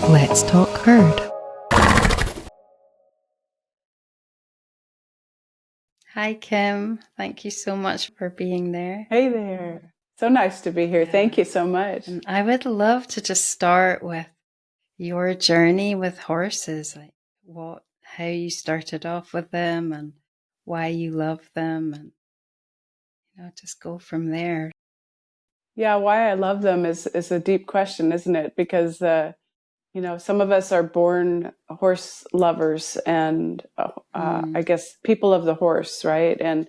Let's Talk Herd. Hi, Kim. Thank you so much for being there. Hey there. So nice to be here. Thank you so much. And I would love to just start with your journey with horses, like how you started off with them and why you love them, and just go from there. Yeah, why I love them is a deep question, isn't it? Because some of us are born horse lovers and I guess people of the horse, right? And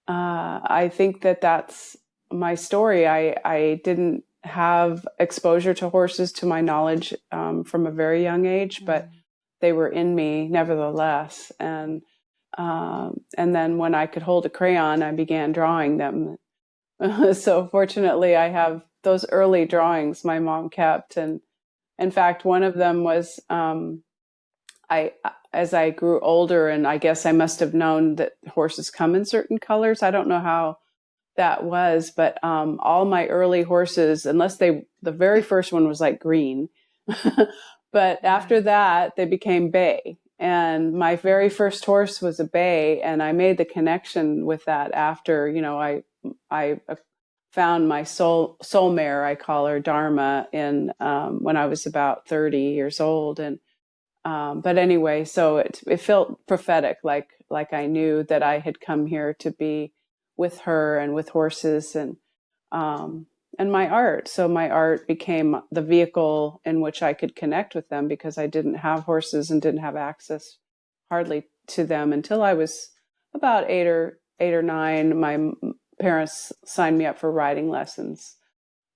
I think that that's my story. I didn't have exposure to horses, to my knowledge, from a very young age, but they were in me nevertheless. And then when I could hold a crayon, I began drawing them. So fortunately, I have those early drawings my mom kept. And in fact, one of them was, as I grew older, and I guess I must have known that horses come in certain colors. I don't know how that was, but all my early horses, the very first one was like green, but after that, they became bay. And my very first horse was a bay, and I made the connection with that after, I found my soul mare, I call her Dharma, in when I was about 30 years old. And but anyway, so it felt prophetic, like I knew that I had come here to be with her and with horses and my art. So my art became the vehicle in which I could connect with them, because I didn't have horses and didn't have access hardly to them until I was about eight or nine. My parents signed me up for riding lessons,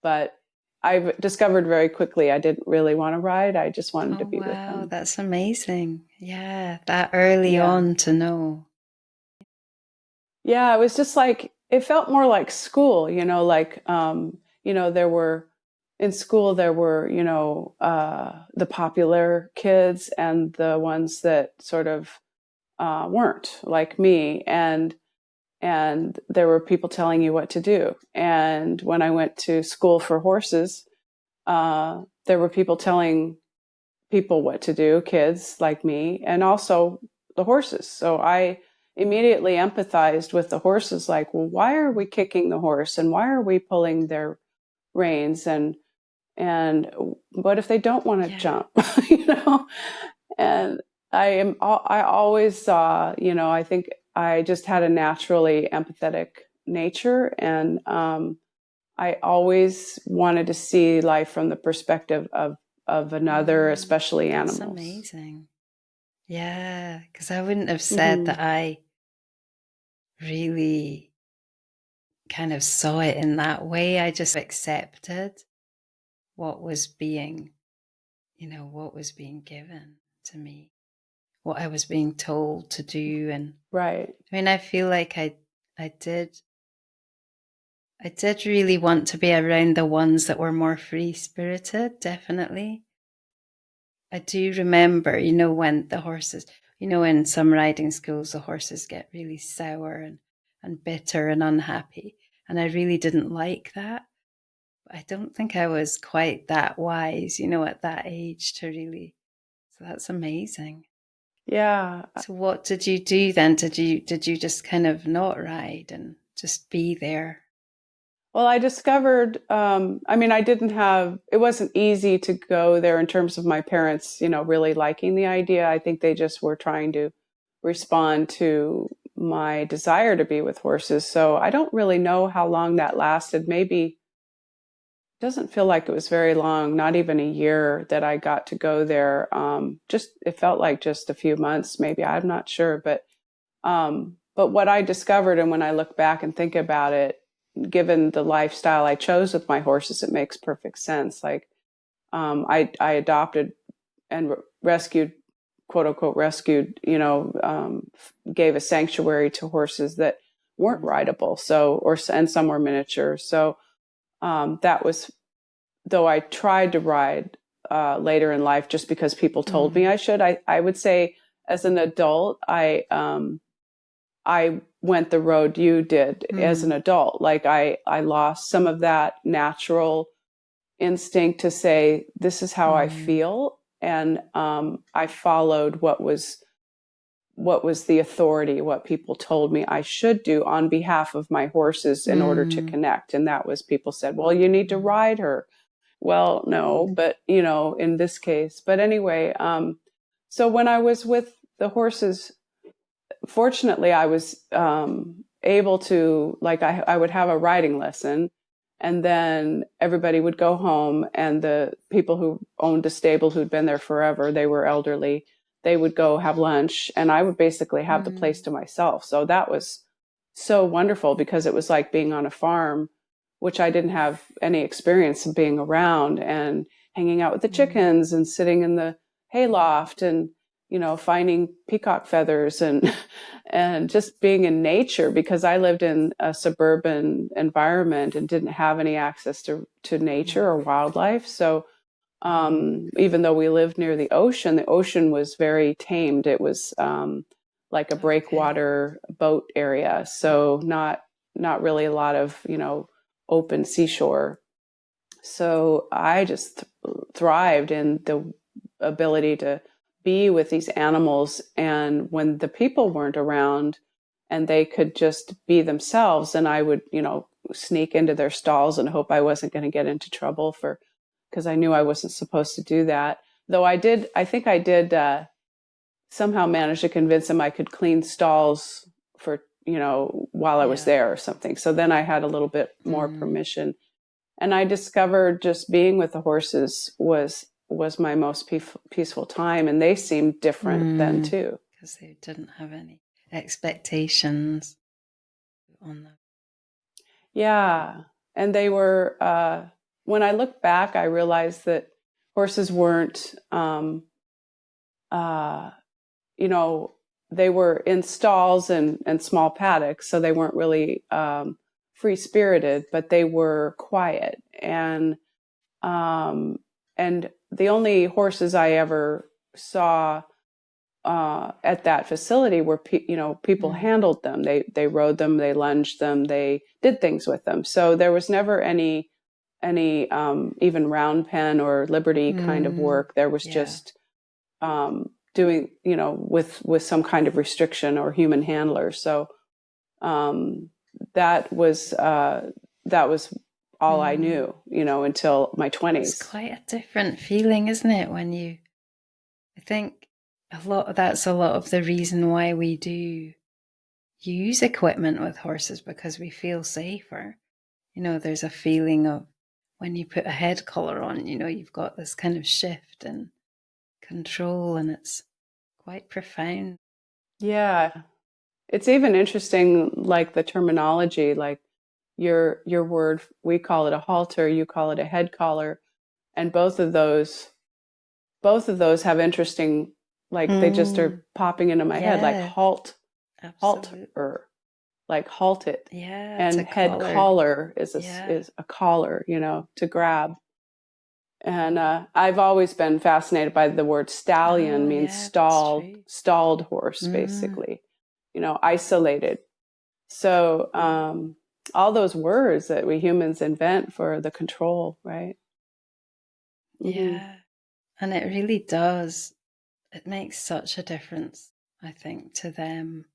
but I discovered very quickly I didn't really want to ride. I just wanted to be with them. Wow, that's amazing. Yeah, that early on to know. Yeah, it was just like, it felt more like school, there were, in school, there were, the popular kids and the ones that sort of weren't, like me. And there were people telling you what to do. And when I went to school for horses, there were people telling people what to do, kids like me, and also the horses. So I immediately empathized with the horses, like, well, why are we kicking the horse, and why are we pulling their reins, and what if they don't want to jump, And I always saw, I think I just had a naturally empathetic nature, and I always wanted to see life from the perspective of another, especially animals. That's amazing. Yeah, because I wouldn't have said that I really kind of saw it in that way. I just accepted what was being, what was being given to me, what I was being told to do. And right. I mean, I feel like I did really want to be around the ones that were more free-spirited, definitely. I do remember, when the horses, in some riding schools, the horses get really sour and bitter and unhappy. And I really didn't like that. But I don't think I was quite that wise, at that age to really. So that's amazing. Yeah. So what did you do then? Did you just kind of not ride and just be there? Well, I discovered, it wasn't easy to go there in terms of my parents, really liking the idea. I think they just were trying to respond to my desire to be with horses. So I don't really know how long that lasted. Maybe, it doesn't feel like it was very long, not even a year that I got to go there. It felt like just a few months, maybe, I'm not sure. But what I discovered, and when I look back and think about it, given the lifestyle I chose with my horses, it makes perfect sense. Like, I adopted and rescued, quote unquote, rescued, gave a sanctuary to horses that weren't rideable. And some were miniature. So, that was, though I tried to ride, later in life, just because people told me I should, I would say as an adult, I went the road you did as an adult. Like I lost some of that natural instinct to say, this is how I Mm. feel. And I followed what was the authority, what people told me I should do on behalf of my horses in order to Mm. connect. And that was, people said, well, you need to ride her. Well, no, but in this case, but anyway, so when I was with the horses, fortunately, I was able to, like, I would have a riding lesson, and then everybody would go home, and the people who owned a stable who'd been there forever, they were elderly, they would go have lunch, and I would basically have the place to myself. So that was so wonderful, because it was like being on a farm, which I didn't have any experience of being around, and hanging out with the chickens and sitting in the hayloft and finding peacock feathers and and just being in nature, because I lived in a suburban environment and didn't have any access to nature or wildlife. So even though we lived near the ocean was very tamed. It was like a breakwater boat area, so not really a lot of open seashore. So I just thrived in the ability to be with these animals. And when the people weren't around and they could just be themselves, and I would, sneak into their stalls and hope I wasn't going to get into trouble because I knew I wasn't supposed to do that. Though I think I did somehow manage to convince them I could clean stalls for, while I was there or something. So then I had a little bit more permission. And I discovered just being with the horses was my most peaceful time, and they seemed different then too, because they didn't have any expectations on them. Yeah, and they were. When I look back, I realized that horses weren't. Uh, they were in stalls and small paddocks, so they weren't really free spirited, but they were quiet. And the only horses I ever saw at that facility were people handled them. They rode them, they lunged them, they did things with them. So there was never any even round pen or liberty kind of work. There was just doing with some kind of restriction or human handler. So that was all I knew, until my 20s. It's quite a different feeling, isn't it? I think that's a lot of the reason why we do use equipment with horses, because we feel safer. There's a feeling of when you put a head collar on, you've got this kind of shift and control, and it's quite profound. Yeah. It's even interesting, like the terminology, like your word, we call it a halter, you call it a head collar. And both of those have interesting, like they just are popping into my head, like halter, like halt it. Yeah. And head collar is a collar, to grab. And I've always been fascinated by the word stallion. Means stalled horse, basically, isolated. So all those words that we humans invent for the control, right? Yeah. And it really does. It makes such a difference, I think, to them,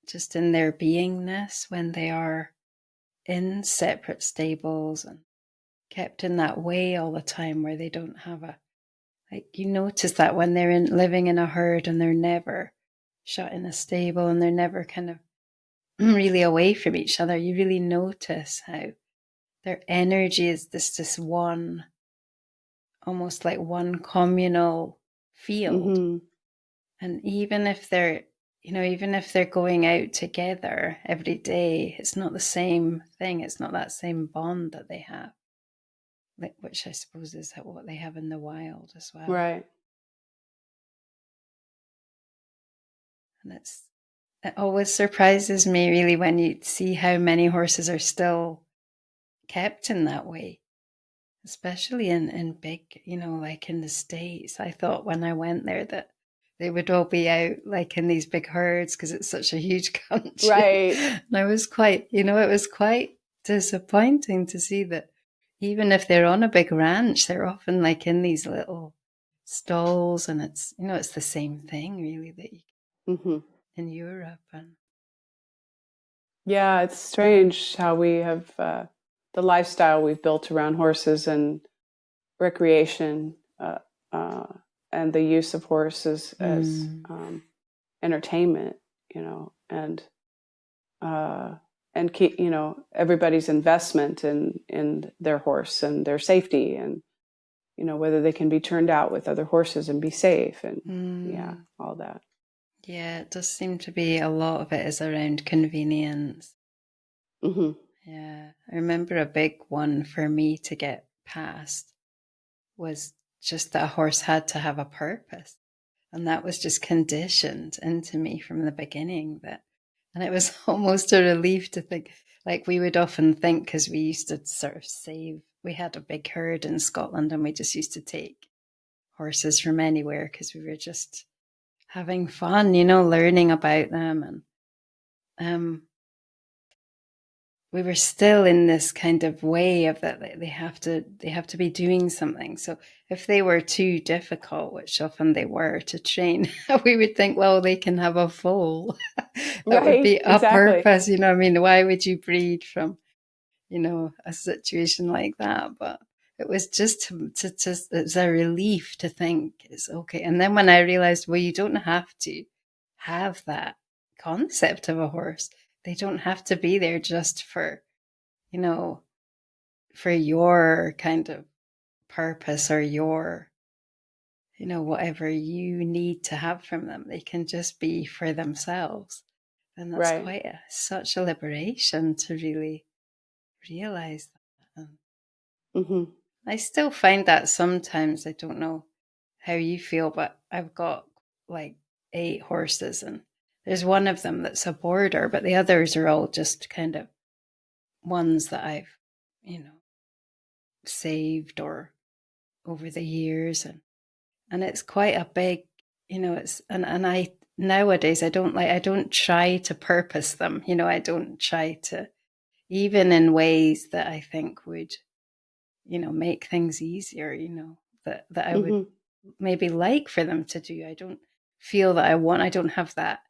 just in their beingness, when they are in separate stables and kept in that way all the time, where they don't have you notice that when they're living in a herd and they're never shut in a stable and they're never kind of really away from each other, you really notice how their energy is this one, almost like one communal field. And even if they're going out together every day, it's not the same thing. It's not that same bond that they have, which I suppose is what they have in the wild as well. Right. And it always surprises me, really, when you see how many horses are still kept in that way, especially in big, like in the States. I thought when I went there that they would all be out like in these big herds because it's such a huge country. Right. And I was quite, it was quite disappointing to see that even if they're on a big ranch, they're often like in these little stalls, and it's, it's the same thing really that you Hmm. in Europe. And Yeah, it's strange how we have the lifestyle we've built around horses and recreation, uh, and the use of horses as mm, entertainment, and keep, everybody's investment in their horse and their safety, and whether they can be turned out with other horses and be safe, and yeah, mm, all that. yeah, it does seem to be a lot of it is around convenience. Hmm. Yeah, I remember a big one for me to get past was just that a horse had to have a purpose. And that was just conditioned into me from the beginning. And it was almost a relief to think, like we would often think, because we used to sort of save, we had a big herd in Scotland and we just used to take horses from anywhere because we were just having fun, learning about them. And we were still in this kind of way of that they have to be doing something. So if they were too difficult, which often they were to train, we would think, well, they can have a foal. That would Right, be a exactly. purpose, I mean, why would you breed from, a situation like that? But it was just it's a relief to think it's okay. And then when I realized, well, you don't have to have that concept of a horse. They don't have to be there just you know, for your kind of purpose or your, whatever you need to have from them. They can just be for themselves. And that's Right. such a liberation to really realize that. And Hmm. I still find that sometimes, I don't know how you feel, but I've got like 8 horses, and there's one of them that's a boarder, but the others are all just kind of ones that I've, saved or over the years. And it's quite a big, it's, and I, nowadays, I don't try to purpose them, I don't try to, even in ways that I think would, make things easier, that I would Hmm. maybe like for them to do. I don't feel that I don't have that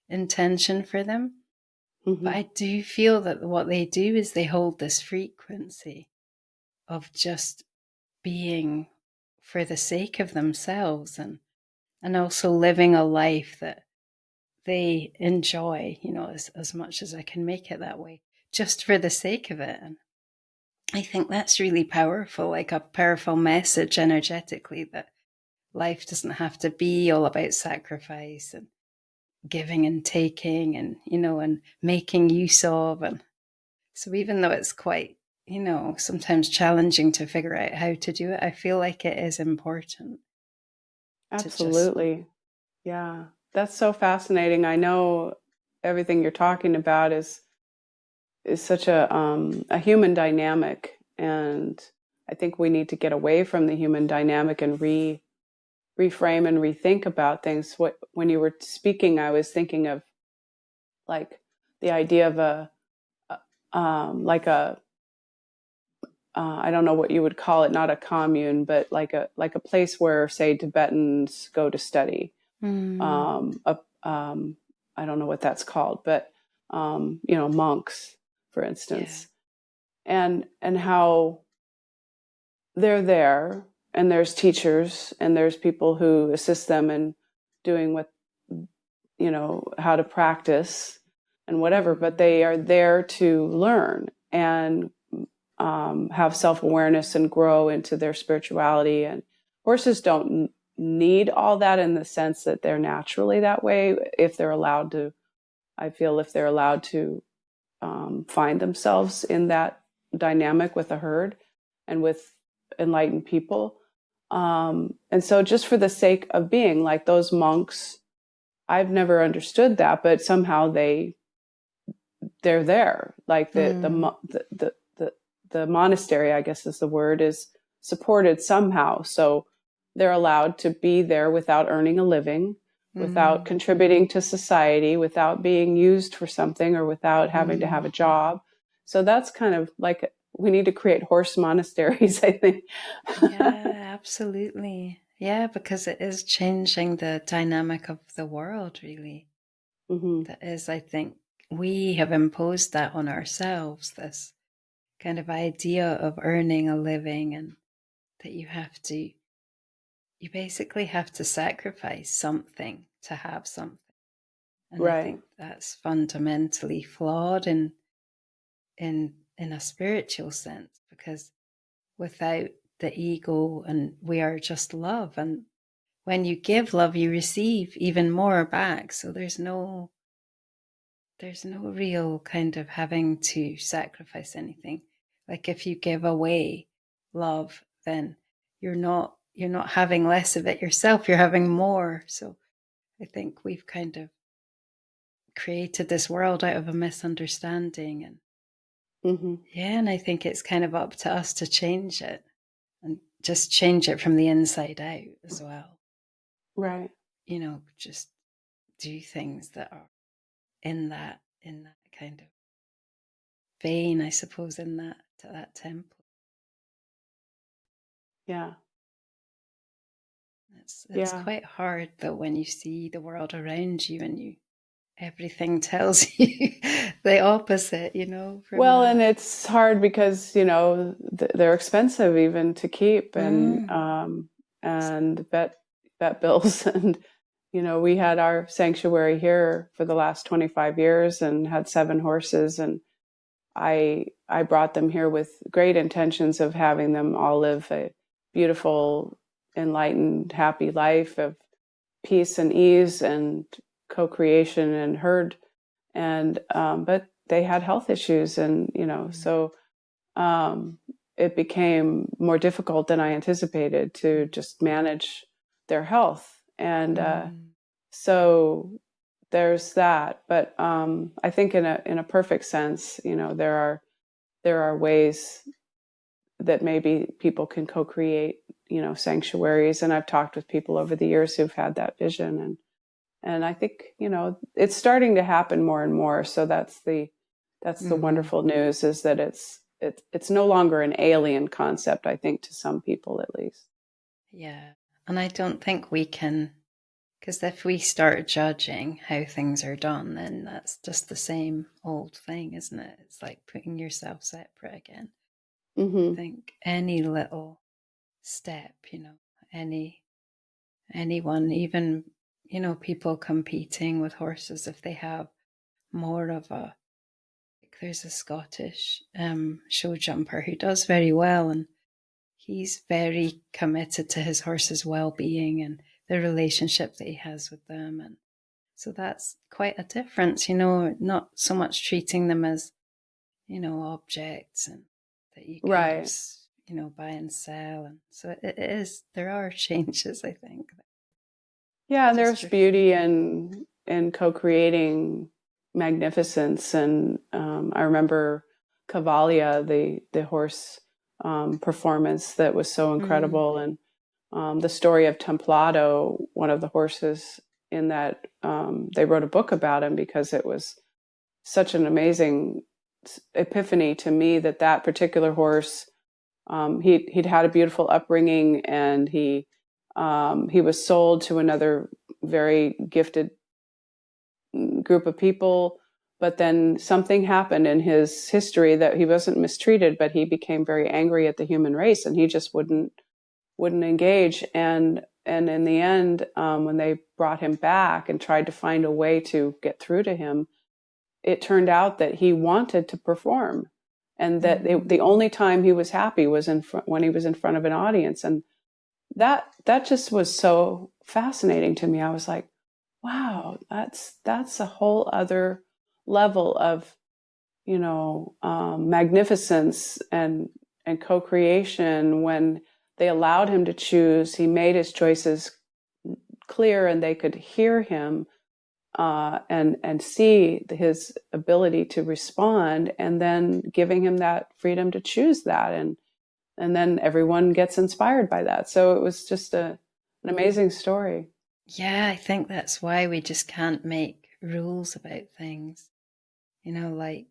intention for them. Hmm. But I do feel that what they do is they hold this frequency of just being for the sake of themselves, and also living a life that they enjoy, as much as I can make it that way, just for the sake of it. And I think that's really powerful, like a powerful message energetically, that life doesn't have to be all about sacrifice and giving and taking, and, and making use of. And so even though it's quite, sometimes challenging to figure out how to do it, I feel like it is important to just, Absolutely. Yeah, that's so fascinating. I know everything you're talking about is such a human dynamic, and I think we need to get away from the human dynamic and reframe and rethink about things. When you were speaking, I was thinking of like the idea of like a I don't know what you would call it, not a commune, but like a place where, say, Tibetans go to study. mm, Um, a, um, I don't know what that's called, but monks, for yeah. instance, and how they're there, and there's teachers, and there's people who assist them in doing what, how to practice and whatever, but Mm, they are there to learn and have self-awareness and grow into their spirituality. And horses don't need all that in the sense that they're naturally that way, if they're allowed to. I feel if they're allowed to find themselves in that dynamic with a herd and with enlightened people. And so just for the sake of being like those monks, I've never understood that, but somehow they're there. Like mm, the monastery, I guess is the word, is supported somehow. So they're allowed to be there without earning a living, without mm, contributing to society, without being used for something, or without having to have mm, a job. So that's kind of like we need to create horse monasteries, I think. Yeah, absolutely. Yeah, because it is changing the dynamic of the world, really. Hmm. That is, I think, we have imposed that on ourselves, this kind of idea of earning a living, and that you basically have to sacrifice something to have something. And I Right. think that's fundamentally flawed in a spiritual sense, because without the ego, and we are just love, and when you give love you receive even more back, so there's no real kind of having to sacrifice anything. Like if you give away love, then you're not having less of it yourself, you're having more. So I think we've kind of created this world out of a misunderstanding, and Hmm. yeah, and I think it's kind of up to us to change it, and just change it from the inside out as well. Right. Just do things that are in that kind of vein, I suppose, in that temple. Yeah. It's Yeah. quite hard though when you see the world around you and everything tells you the opposite, from Well, and that. it's hard because, they're expensive even to keep, Mm. and vet bills. And, we had our sanctuary here for the last 25 years and had 7 horses. And I brought them here with great intentions of having them all live a beautiful, enlightened, happy life of peace and ease and co-creation and herd. And but they had health issues, and Mm. so um, it became more difficult than I anticipated to just manage their health. And Mm. so there's that. But I think in a perfect sense, there are ways that maybe people can co-create, sanctuaries. And I've talked with people over the years who've had that vision, and I think it's starting to happen more and more. So that's the Mm. wonderful news, is that it's no longer an alien concept, I think, to some people at least. Yeah. And I don't think we can, because if we start judging how things are done, then that's just the same old thing, isn't it? It's like putting yourself separate again. I Hmm. think any little step, any anyone, even, people competing with horses, if they have more of like there's a Scottish show jumper who does very well, and he's very committed to his horse's well-being and the relationship that he has with them. And so that's quite a difference, not so much treating them as, objects, and that you kind of, Right. buy and sell. And so it is, there are changes, I think, that Yeah, and just there's reflect. beauty in co-creating magnificence. And I remember Cavalia, the horse performance that was so Mm. incredible. And the story of Templado, one of the horses in that, they wrote a book about him because it was such an amazing epiphany to me that particular horse, he'd had a beautiful upbringing, and he was sold to another very gifted group of people. But then something happened in his history that he wasn't mistreated, but he became very angry at the human race, and he just wouldn't engage. And in the end, when they brought him back and tried to find a way to get through to him, it turned out that he wanted to perform, and that Mm. the only time he was happy was when he was in front of an audience. And that just was so fascinating to me. I was like, wow, that's a whole other level of magnificence and co-creation. When they allowed him to choose, he made his choices clear, and they could hear him, and see his ability to respond, and then giving him that freedom to choose that. And then everyone gets inspired by that. So it was just an amazing story. Yeah, I think that's why we just can't make rules about things. Like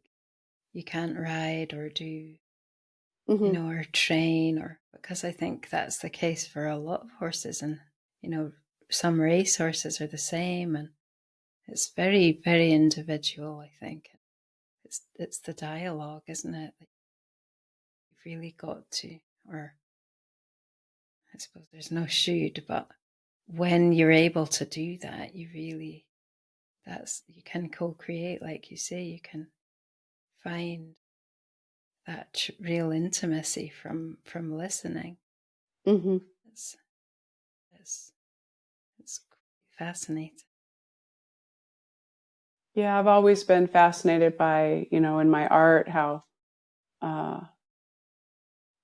you can't ride or do Mm-hmm. or train, or because I think that's the case for a lot of horses, and some race horses are the same, and it's very, very individual. I think it's the dialogue, isn't it? That you've really got to, or I suppose there's no should, but when you're able to do that, you can co-create, like you say. You can find that real intimacy from listening. Mm-hmm. It's it's it's fascinating. Yeah, I've always been fascinated by, in my art, how uh,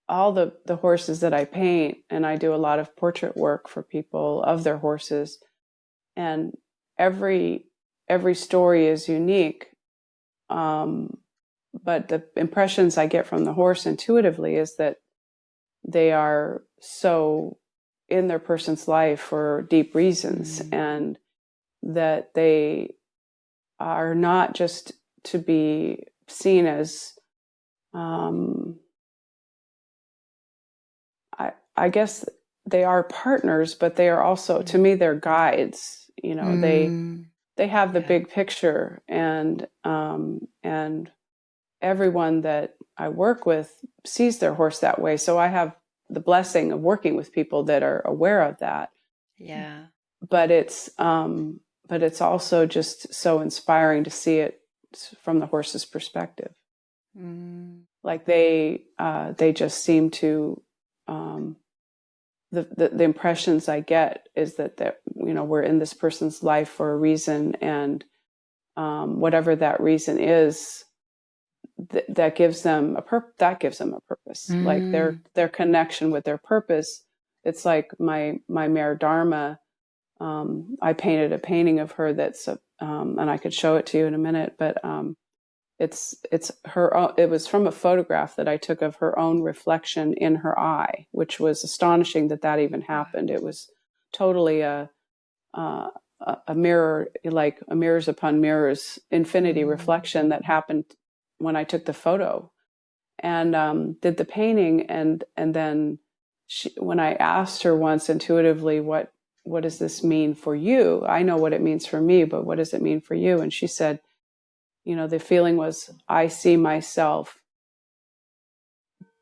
all the horses that I paint, and I do a lot of portrait work for people of their horses, and every every story is unique. Um, but the impressions I get from the horse intuitively is that they are so in their person's life for deep reasons, and that they are not just to be seen as, um, I guess they are partners, but they are also, to me, they're guides. They have the Yeah. big picture, and everyone that I work with sees their horse that way. So I have the blessing of working with people that are aware of that. Yeah. But it's also just so inspiring to see it from the horse's perspective. Like they just seem to, the impressions I get is that we're in this person's life for a reason, and whatever that reason is, that gives them that gives them a purpose. Like their connection with their purpose. It's like my mare Dharma. I painted a painting of her that's and I could show it to you in a minute, but it's her. It was from a photograph that I took of her own reflection in her eye, which was astonishing that even happened. It was totally uh, a mirror, like a mirrors upon mirrors, infinity reflection that happened when I took the photo and did the painting, and then when I asked her once intuitively, what does this mean for you? I know what it means for me, but what does it mean for you? And she said, the feeling was, I see myself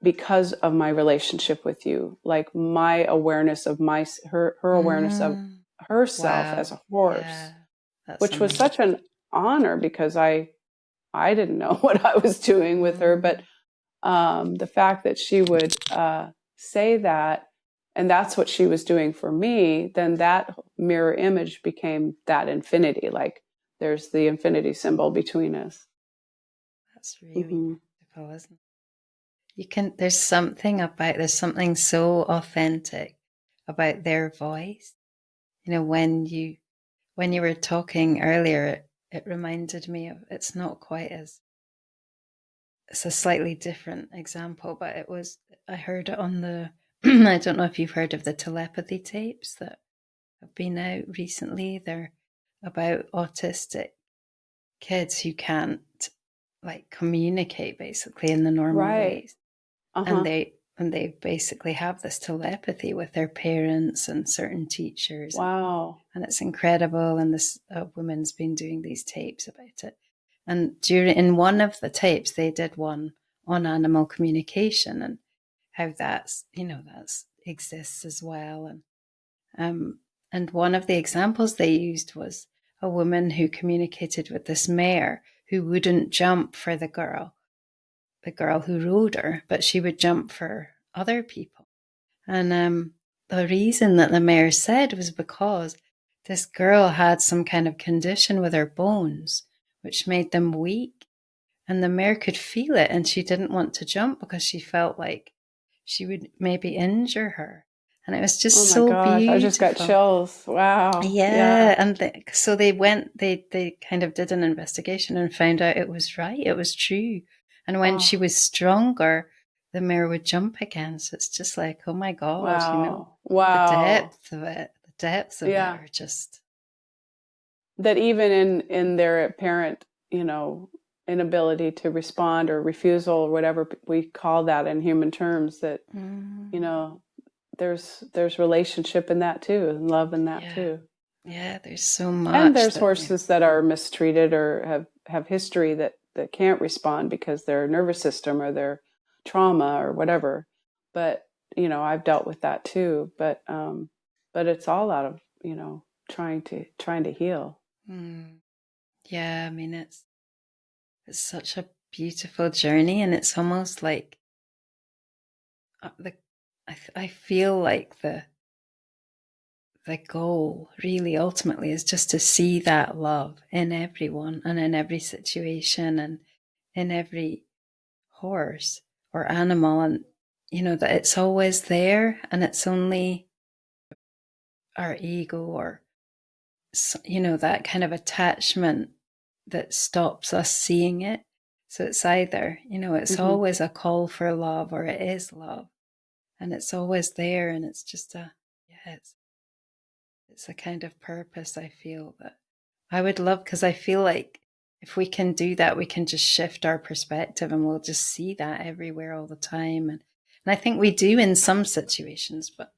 because of my relationship with you, like my awareness of her awareness of herself as Wow. a horse, Yeah. That's which was amazing. such an honor because I didn't know what I was doing with her, but the fact that she would say that, and that's what she was doing for me, then that mirror image became that infinity. Like there's the infinity symbol between us. That's really Mm-hmm. beautiful, isn't it? There's something so authentic about their voice. When you were talking earlier, it reminded me of, it's not quite as, it's a slightly different example, but I heard it on the, I don't know if you've heard of the telepathy tapes that have been out recently. They're about autistic kids who can't like communicate basically in the normal Right. ways. And Uh-huh. they basically have this telepathy with their parents and certain teachers, Wow. and it's incredible. And this woman's been doing these tapes about it. And in one of the tapes, they did one on animal communication and how that's exists as well. Um, and one of the examples they used was a woman who communicated with this mare who wouldn't jump for the girl who rode her, but she would jump for other people. And the reason that the mayor said was because this girl had some kind of condition with her bones, which made them weak. And the mayor could feel it, and she didn't want to jump because she felt like she would maybe injure her. And it was Oh just my so gosh. I just got beautiful. chills. Wow. Yeah, Yeah. and so they kind of did an investigation and found out it was right, it was true. And when she Oh, was stronger, the mare would jump again. So it's just like, oh my God, wow. Wow. the depth of it Yeah. are just, That even in their apparent, inability to respond or refusal or whatever we call that in human terms, that, you know, there's relationship in that too, and love in that too. Yeah, there's so much. And there's horses that are mistreated or have history that can't respond because their nervous system or their trauma or whatever. But, you know, I've dealt with that too. But it's all out of, you know, trying to heal. Yeah, I mean, it's such a beautiful journey, and it's almost like I feel like the goal really ultimately is just to see that love in everyone and in every situation and in every horse or animal, and you know that it's always there, and it's only our ego or, you know, that kind of attachment that stops us seeing it. So it's either, you know, it's always a call for love or it is love, and it's always there, and it's just it's a kind of purpose I feel that I would love, because I feel like if we can do that, we can just shift our perspective and we'll just see that everywhere all the time. And I think we do in some situations, but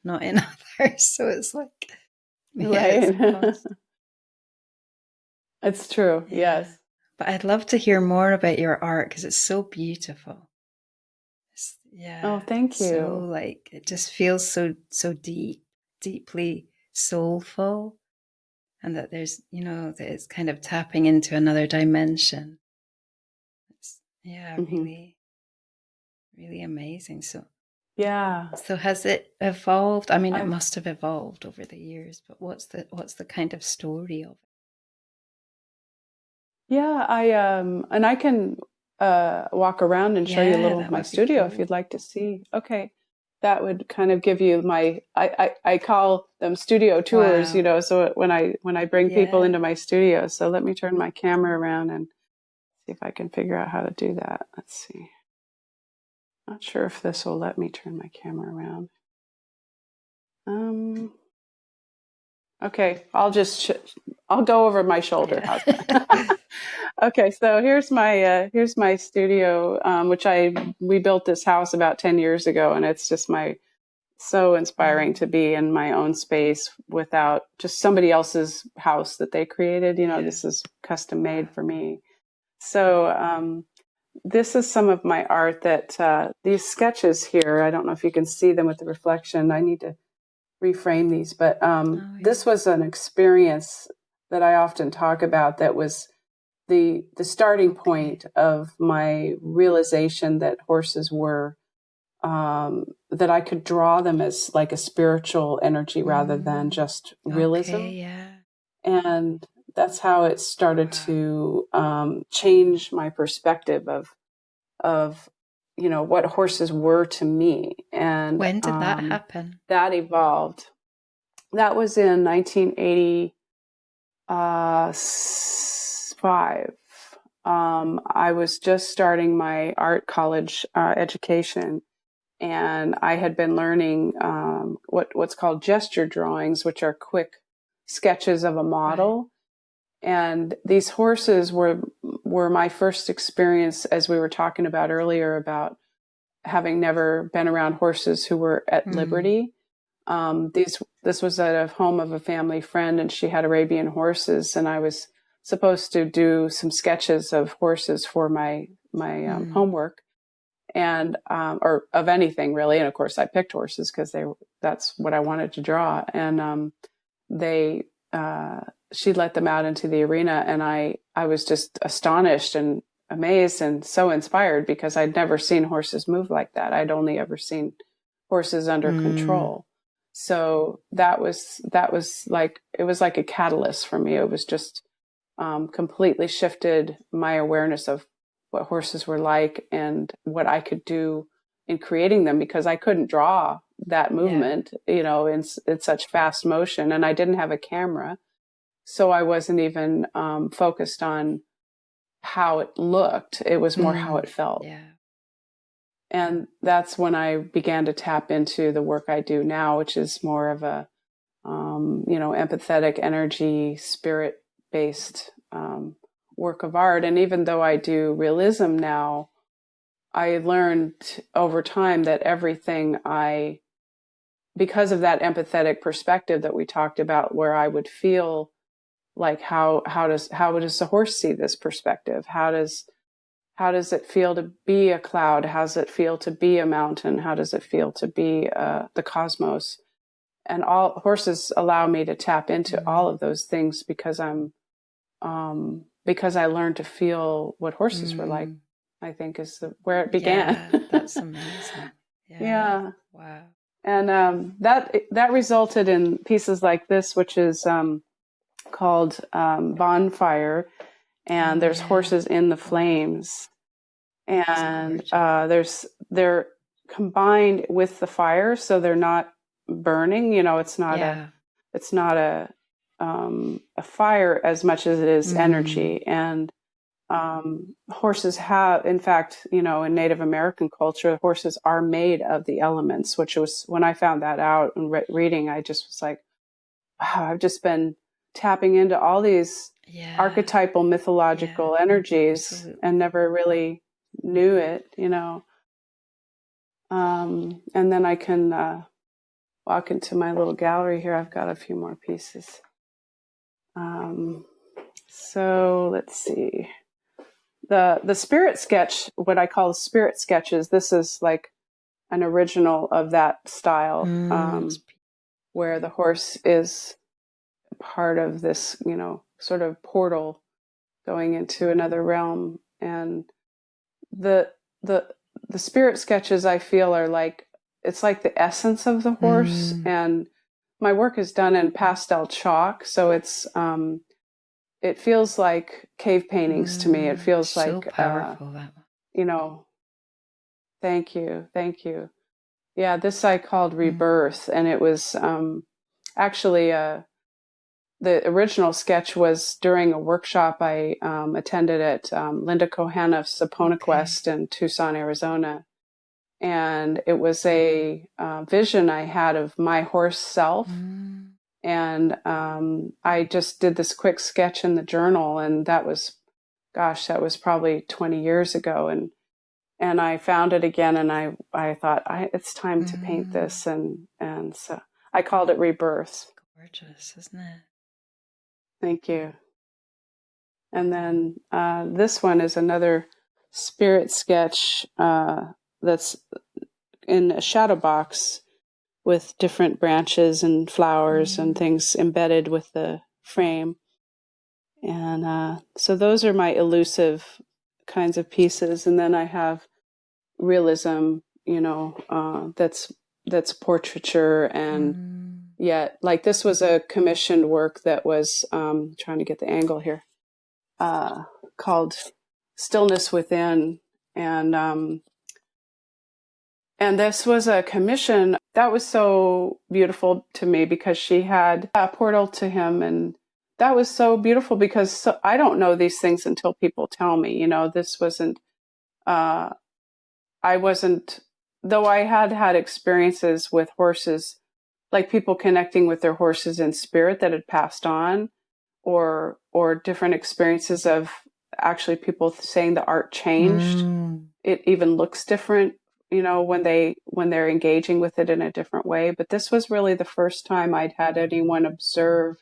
not in others. So it's like, Right. It's true. Yeah. Yes. But I'd love to hear more about your art because it's so beautiful. Oh, thank you. So like, it just feels so deeply soulful. And that there's, you know, that it's kind of tapping into another dimension. It's, really, really amazing. So, So has it evolved? I mean, it must have evolved over the years, but what's the kind of story of it? Yeah, and I can walk around and show you a little of my studio if you'd like to see. Okay. That would kind of give you my, I call them studio tours, you know, so when I bring people into my studio. So let me turn my camera around and see if I can figure out how to do that. Let's see. Not sure if this will let me turn my camera around. Okay, I'll go over my shoulder. Yeah. Okay, so here's my studio, which we built this house about 10 years ago, and it's just so inspiring to be in my own space without just somebody else's house that they created. You know, this is custom made for me. So this is some of my art that these sketches here. I don't know if you can see them with the reflection. I need to reframe these, but this was an experience that I often talk about that was the starting point of my realization that horses were that I could draw them as like a spiritual energy rather than just realism. And that's how it started to change my perspective of you know what horses were to me. And when did that happen? That evolved. That was in 1985. I was just starting my art college education, and I had been learning what's called gesture drawings, which are quick sketches of a model. Right. And these horses were my first experience, as we were talking about earlier, about having never been around horses who were at liberty. This was at a home of a family friend, and she had Arabian horses, and I was supposed to do some sketches of horses for my homework, and or of anything really. And of course, I picked horses because that's what I wanted to draw. And she let them out into the arena, and I was just astonished and amazed and so inspired because I'd never seen horses move like that. I'd only ever seen horses under control. So that was like, it was like a catalyst for me. It was just completely shifted my awareness of what horses were like and what I could do in creating them, because I couldn't draw that movement, you know, in such fast motion, and I didn't have a camera. So I wasn't even focused on how it looked. It was more how it felt. Yeah. And that's when I began to tap into the work I do now, which is more of a, you know, empathetic energy, spirit-based work of art. And even though I do realism now, I learned over time that everything because of that empathetic perspective that we talked about, where I would feel like how does a horse see this perspective? How does it feel to be a cloud? How does it feel to be a mountain? How does it feel to be the cosmos? And all horses allow me to tap into all of those things because because I learned to feel what horses were like. I think is where it began. Yeah, that's amazing. Yeah. Wow. And that resulted in pieces like this, which is called Bonfire, and there's horses in the flames, and they're combined with the fire, so they're not burning. It's not a fire as much as it is energy. And horses have, in fact, in Native American culture, horses are made of the elements, which was, when I found that out and reading, I just was like, wow, I've just been tapping into all these archetypal mythological energies and never really knew it, and then I can walk into my little gallery here. I've got a few more pieces. So let's see. The spirit sketch, what I call the spirit sketches, this is like an original of that style, where the horse is part of this, sort of portal going into another realm. And the spirit sketches, I feel, are like, it's like the essence of the horse. And my work is done in pastel chalk, so it's it feels like cave paintings to me. It feels so like powerful, that one. Thank you. Yeah, this I called Rebirth, and it was actually the original sketch was during a workshop I attended at Linda Kohanoff's Quest in Tucson, Arizona. And it was a vision I had of my horse self. And I just did this quick sketch in the journal, and that was probably 20 years ago. And I found it again, and I thought, it's time to paint this. And so I called it Rebirth. It's gorgeous, isn't it? Thank you. And then this one is another spirit sketch that's in a shadow box with different branches and flowers and things embedded with the frame. And so those are my elusive kinds of pieces. And then I have realism, that's portraiture. And yet, like, this was a commissioned work that was, trying to get the angle here, called Stillness Within. And this was a commission that was so beautiful to me because she had a portal to him. And that was so beautiful because I don't know these things until people tell me. This wasn't, I wasn't, though I had experiences with horses, like people connecting with their horses in spirit that had passed on, or different experiences of actually people saying the art changed. It even looks different, when they're engaging with it in a different way. But this was really the first time I'd had anyone observe,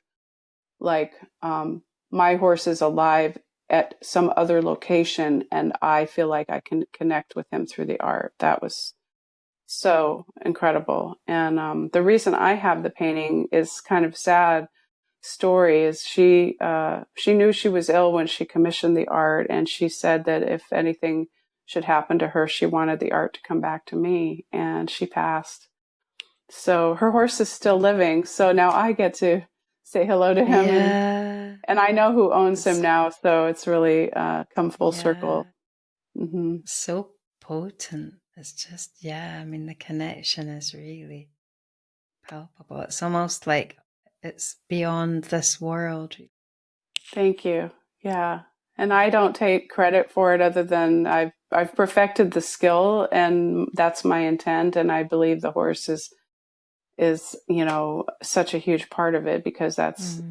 like, my horse is alive at some other location, and I feel like I can connect with him through the art. That was so incredible. And the reason I have the painting is kind of sad story. Is she knew she was ill when she commissioned the art, and she said that if anything should happen to her, she wanted the art to come back to me, and she passed. So her horse is still living. So now I get to say hello to him, and I know who owns him now. So it's really come full circle. So potent. It's just, the connection is really palpable. It's almost like it's beyond this world. Thank you. Yeah. And I don't take credit for it other than I've perfected the skill, and that's my intent. And I believe the horse is such a huge part of it, because that's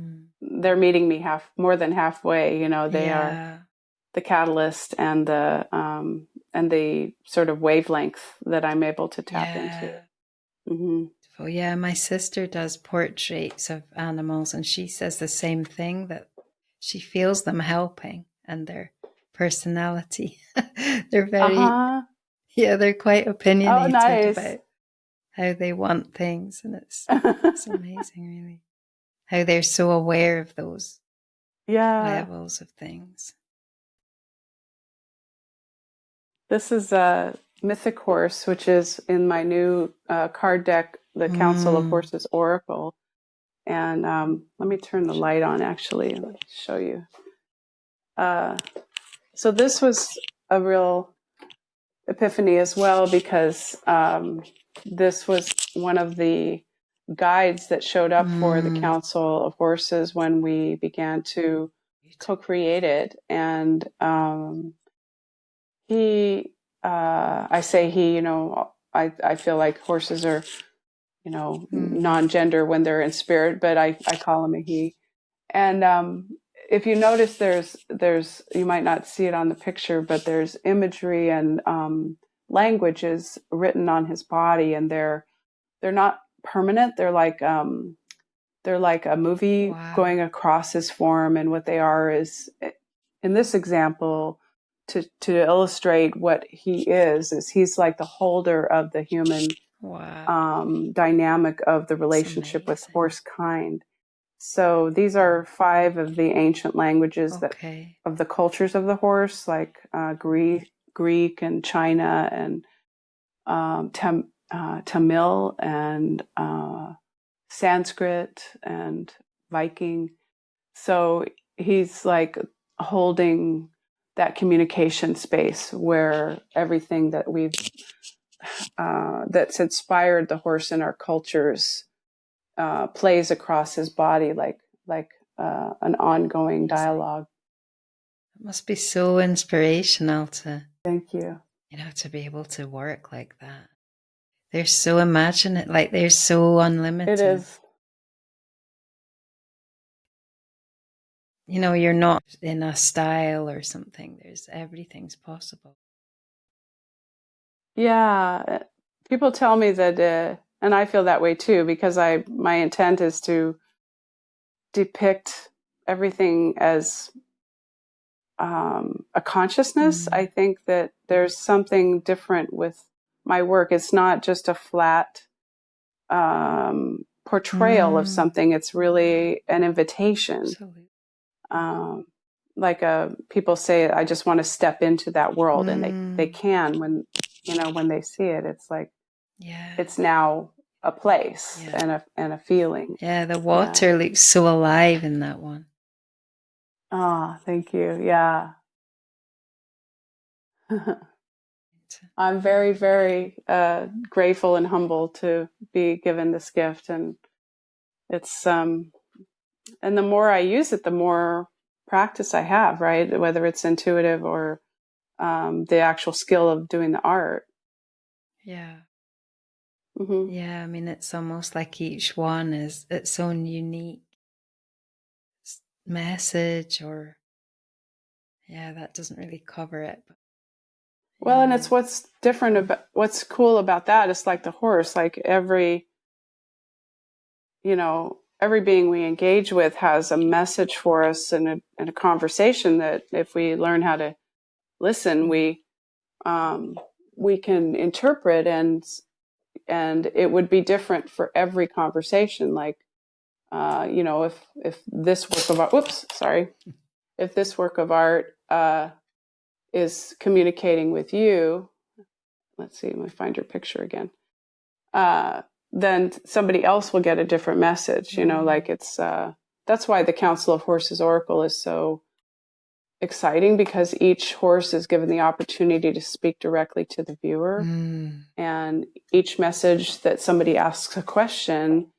they're meeting me more than halfway. They are the catalyst and the sort of wavelength that I'm able to tap into. Mm-hmm. Oh yeah, my sister does portraits of animals, and she says the same thing, that she feels them helping and their personality. They're very, they're quite opinionated about how they want things, and it's amazing, really, how they're so aware of those levels of things. This is a mythic horse, which is in my new card deck, the Council of Horses Oracle. And let me turn the light on, actually, and show you. So this was a real epiphany as well, because this was one of the guides that showed up for the Council of Horses when we began to co-create it. And I say he, I feel like horses are, non-gender when they're in spirit, but I call him a he. And if you notice, there's you might not see it on the picture, but there's imagery and languages written on his body, and they're not permanent. They're like a movie going across his form, and what they are is, in this example, to illustrate what he is he's like the holder of the human dynamic of the relationship with horse kind. So these are 5 of the ancient languages of the cultures of the horse, like Greek and China and Tamil and Sanskrit and Viking. So he's like holding that communication space where everything that that's inspired the horse in our cultures plays across his body like an ongoing dialogue. It must be so inspirational to. Thank you. To be able to work like that. They're so imaginative, like they're so unlimited. It is. You're not in a style or something. Everything's possible. Yeah. People tell me that, and I feel that way too, because my intent is to depict everything as a consciousness. I think that there's something different with my work. It's not just a flat portrayal of something. It's really an invitation. Absolutely. Like people say, I just want to step into that world, and they can when they see it. It's like it's now a place and a feeling. Yeah, the water looks so alive in that one. Thank you. Yeah. I'm very, very grateful and humble to be given this gift, and it's and the more I use it, the more practice I have, right? Whether it's intuitive or the actual skill of doing the art. Yeah. Mm-hmm. Yeah, I mean, it's almost like each one is its own unique message, or that doesn't really cover it. But, well, and it's what's cool about that. It's like the horse, like every being we engage with has a message for us in a conversation that if we learn how to listen, we can interpret, and it would be different for every conversation. Like, if this work of art, if this work of art is communicating with you, let's see, let me find your picture again. Then somebody else will get a different message, like it's, that's why the Council of Horses Oracle is so exciting, because each horse is given the opportunity to speak directly to the viewer. And each message that somebody asks a question,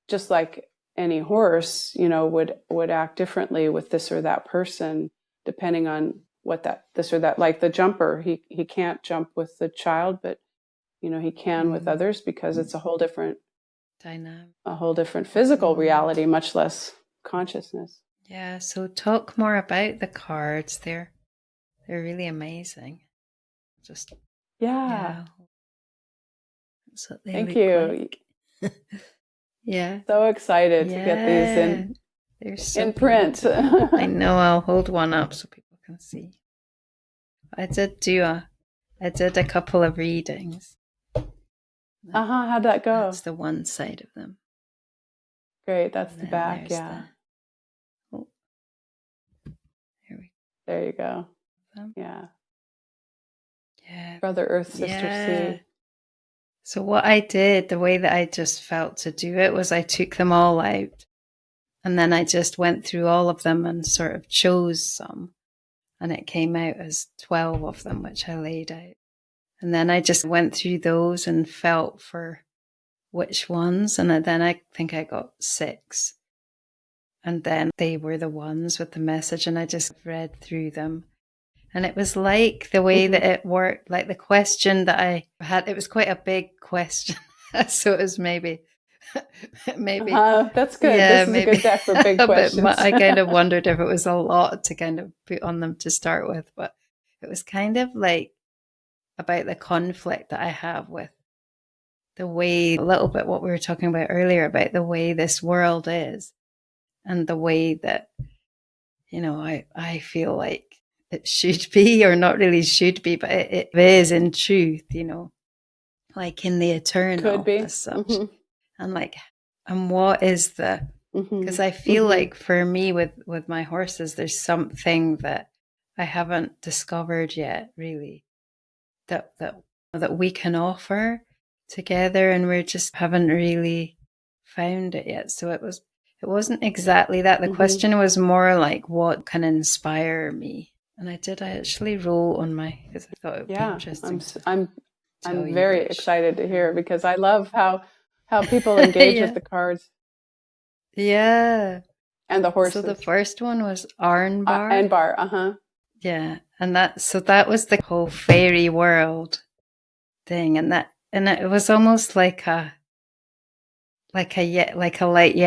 just like any horse, would act differently with this or that person, depending on what this or that, like the jumper, he can't jump with the child, but he can with others, because it's a whole different dynamic, a whole different physical reality, much less consciousness. Yeah, so talk more about the cards. They're really amazing. Just Yeah. yeah, that's what they Thank look you. like. Yeah. So excited to get these Yeah. They're so in print. beautiful. I know, I'll hold one up so people can see. I did a couple of readings. How'd that That's go? the one side of them. Great. That's And the then back. there's Yeah. oh, here we There you go. go. Yeah. Yeah. Brother Earth, Sister Yeah. Sea. So what I did, the way that I just felt to do it was I took them all out and then I just went through all of them and sort of chose some. And it came out as 12 of them, which I laid out. And then I just went through those and felt for which ones. And then I think I got 6. And then they were the ones with the message. And I just read through them. And it was like the way that it worked, like the question that I had, it was quite a big question. So it was maybe, That's good. yeah, This is a maybe good deck for big a bit. questions. I kind of wondered if it was a lot to kind of put on them to start with, but it was kind of like about the conflict that I have with the way, a little bit what we were talking about earlier about the way this world is and the way that, I feel like it should be, or not really should be, but it is in truth, like in the Could eternal be. as such. And like, and what is the, Mm-hmm. because I feel like for me with my horses, there's something that I haven't discovered yet, really, that we can offer together, and we just haven't really found it yet. So it wasn't exactly that. The question was more like, what can inspire me? And I actually wrote on because I thought it would be Yeah, interesting to tell I'm you very which. excited to hear because I love how people engage with Yeah. the cards Yeah. and the So the horses. first one was Arnbar. And bar. Uh-huh. Yeah. And that was the whole fairy world thing. And it was almost yeah,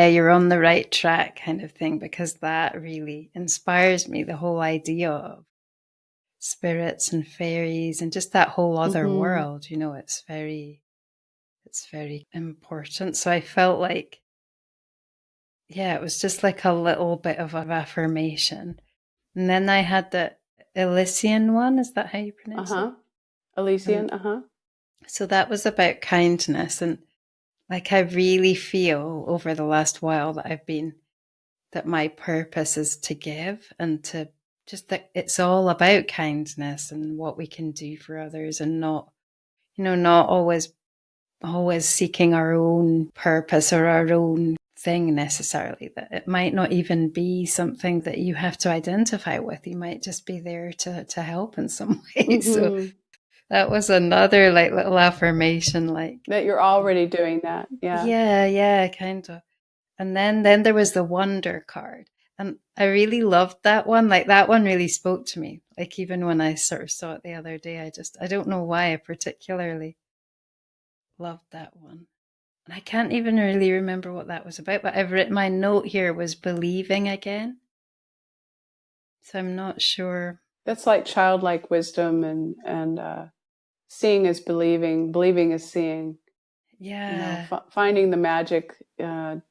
you're on the right track kind of thing, because that really inspires me, the whole idea of spirits and fairies and just that whole other world, it's very important. So I felt like, yeah, it was just like a little bit of affirmation. And then I had the Elysian one, is that how you pronounce it? Uh-huh. Elysian. And Uh-huh. so that was about kindness. And like, I really feel over the last while that my purpose is to give, and to just that it's all about kindness and what we can do for others, and not always seeking our own purpose or our own thing necessarily. That it might not even be something that you have to identify with. You might just be there to help in some way. So that was another like little affirmation, like, That you're already doing that. Yeah. yeah, kind of. And then there was the wonder card. And I really loved that one. Like, that one really spoke to me. Like, even when I sort of saw it the other day, I don't know why I particularly loved that one. And I can't even really remember what that was about, but I've written, my note here was believing again. So I'm not sure. That's like childlike wisdom and seeing is believing, believing is seeing. Yeah. Finding the magic, even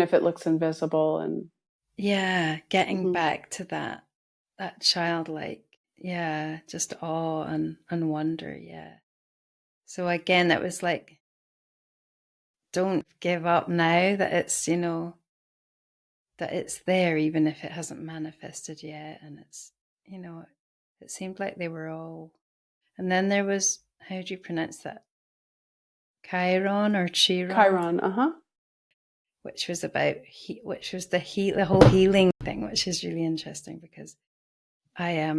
if it looks invisible, and Yeah. Getting back to that childlike, yeah, just awe and wonder. Yeah. So again, it was like, don't give up now that that it's there, even if it hasn't manifested yet. And it seemed like they were all. And then there was, how do you pronounce that? Chiron or Chiron, Chiron. Uh-huh. which was which was the whole healing thing, which is really interesting, because I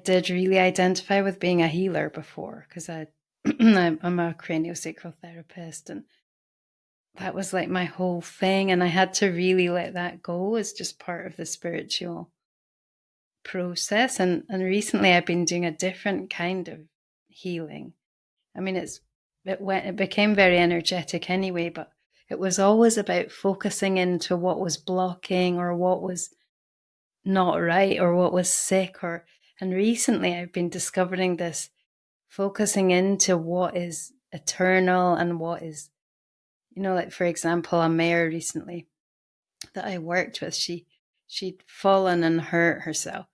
did really identify with being a healer before, because I'm a craniosacral therapist, and that was like my whole thing. And I had to really let that go as just part of the spiritual process. And recently I've been doing a different kind of healing. I mean, it became very energetic anyway, but it was always about focusing into what was blocking or what was not right or what was sick. And recently I've been discovering this focusing into what is eternal and what is, like for example, a mayor recently that I worked with, she'd fallen and hurt herself.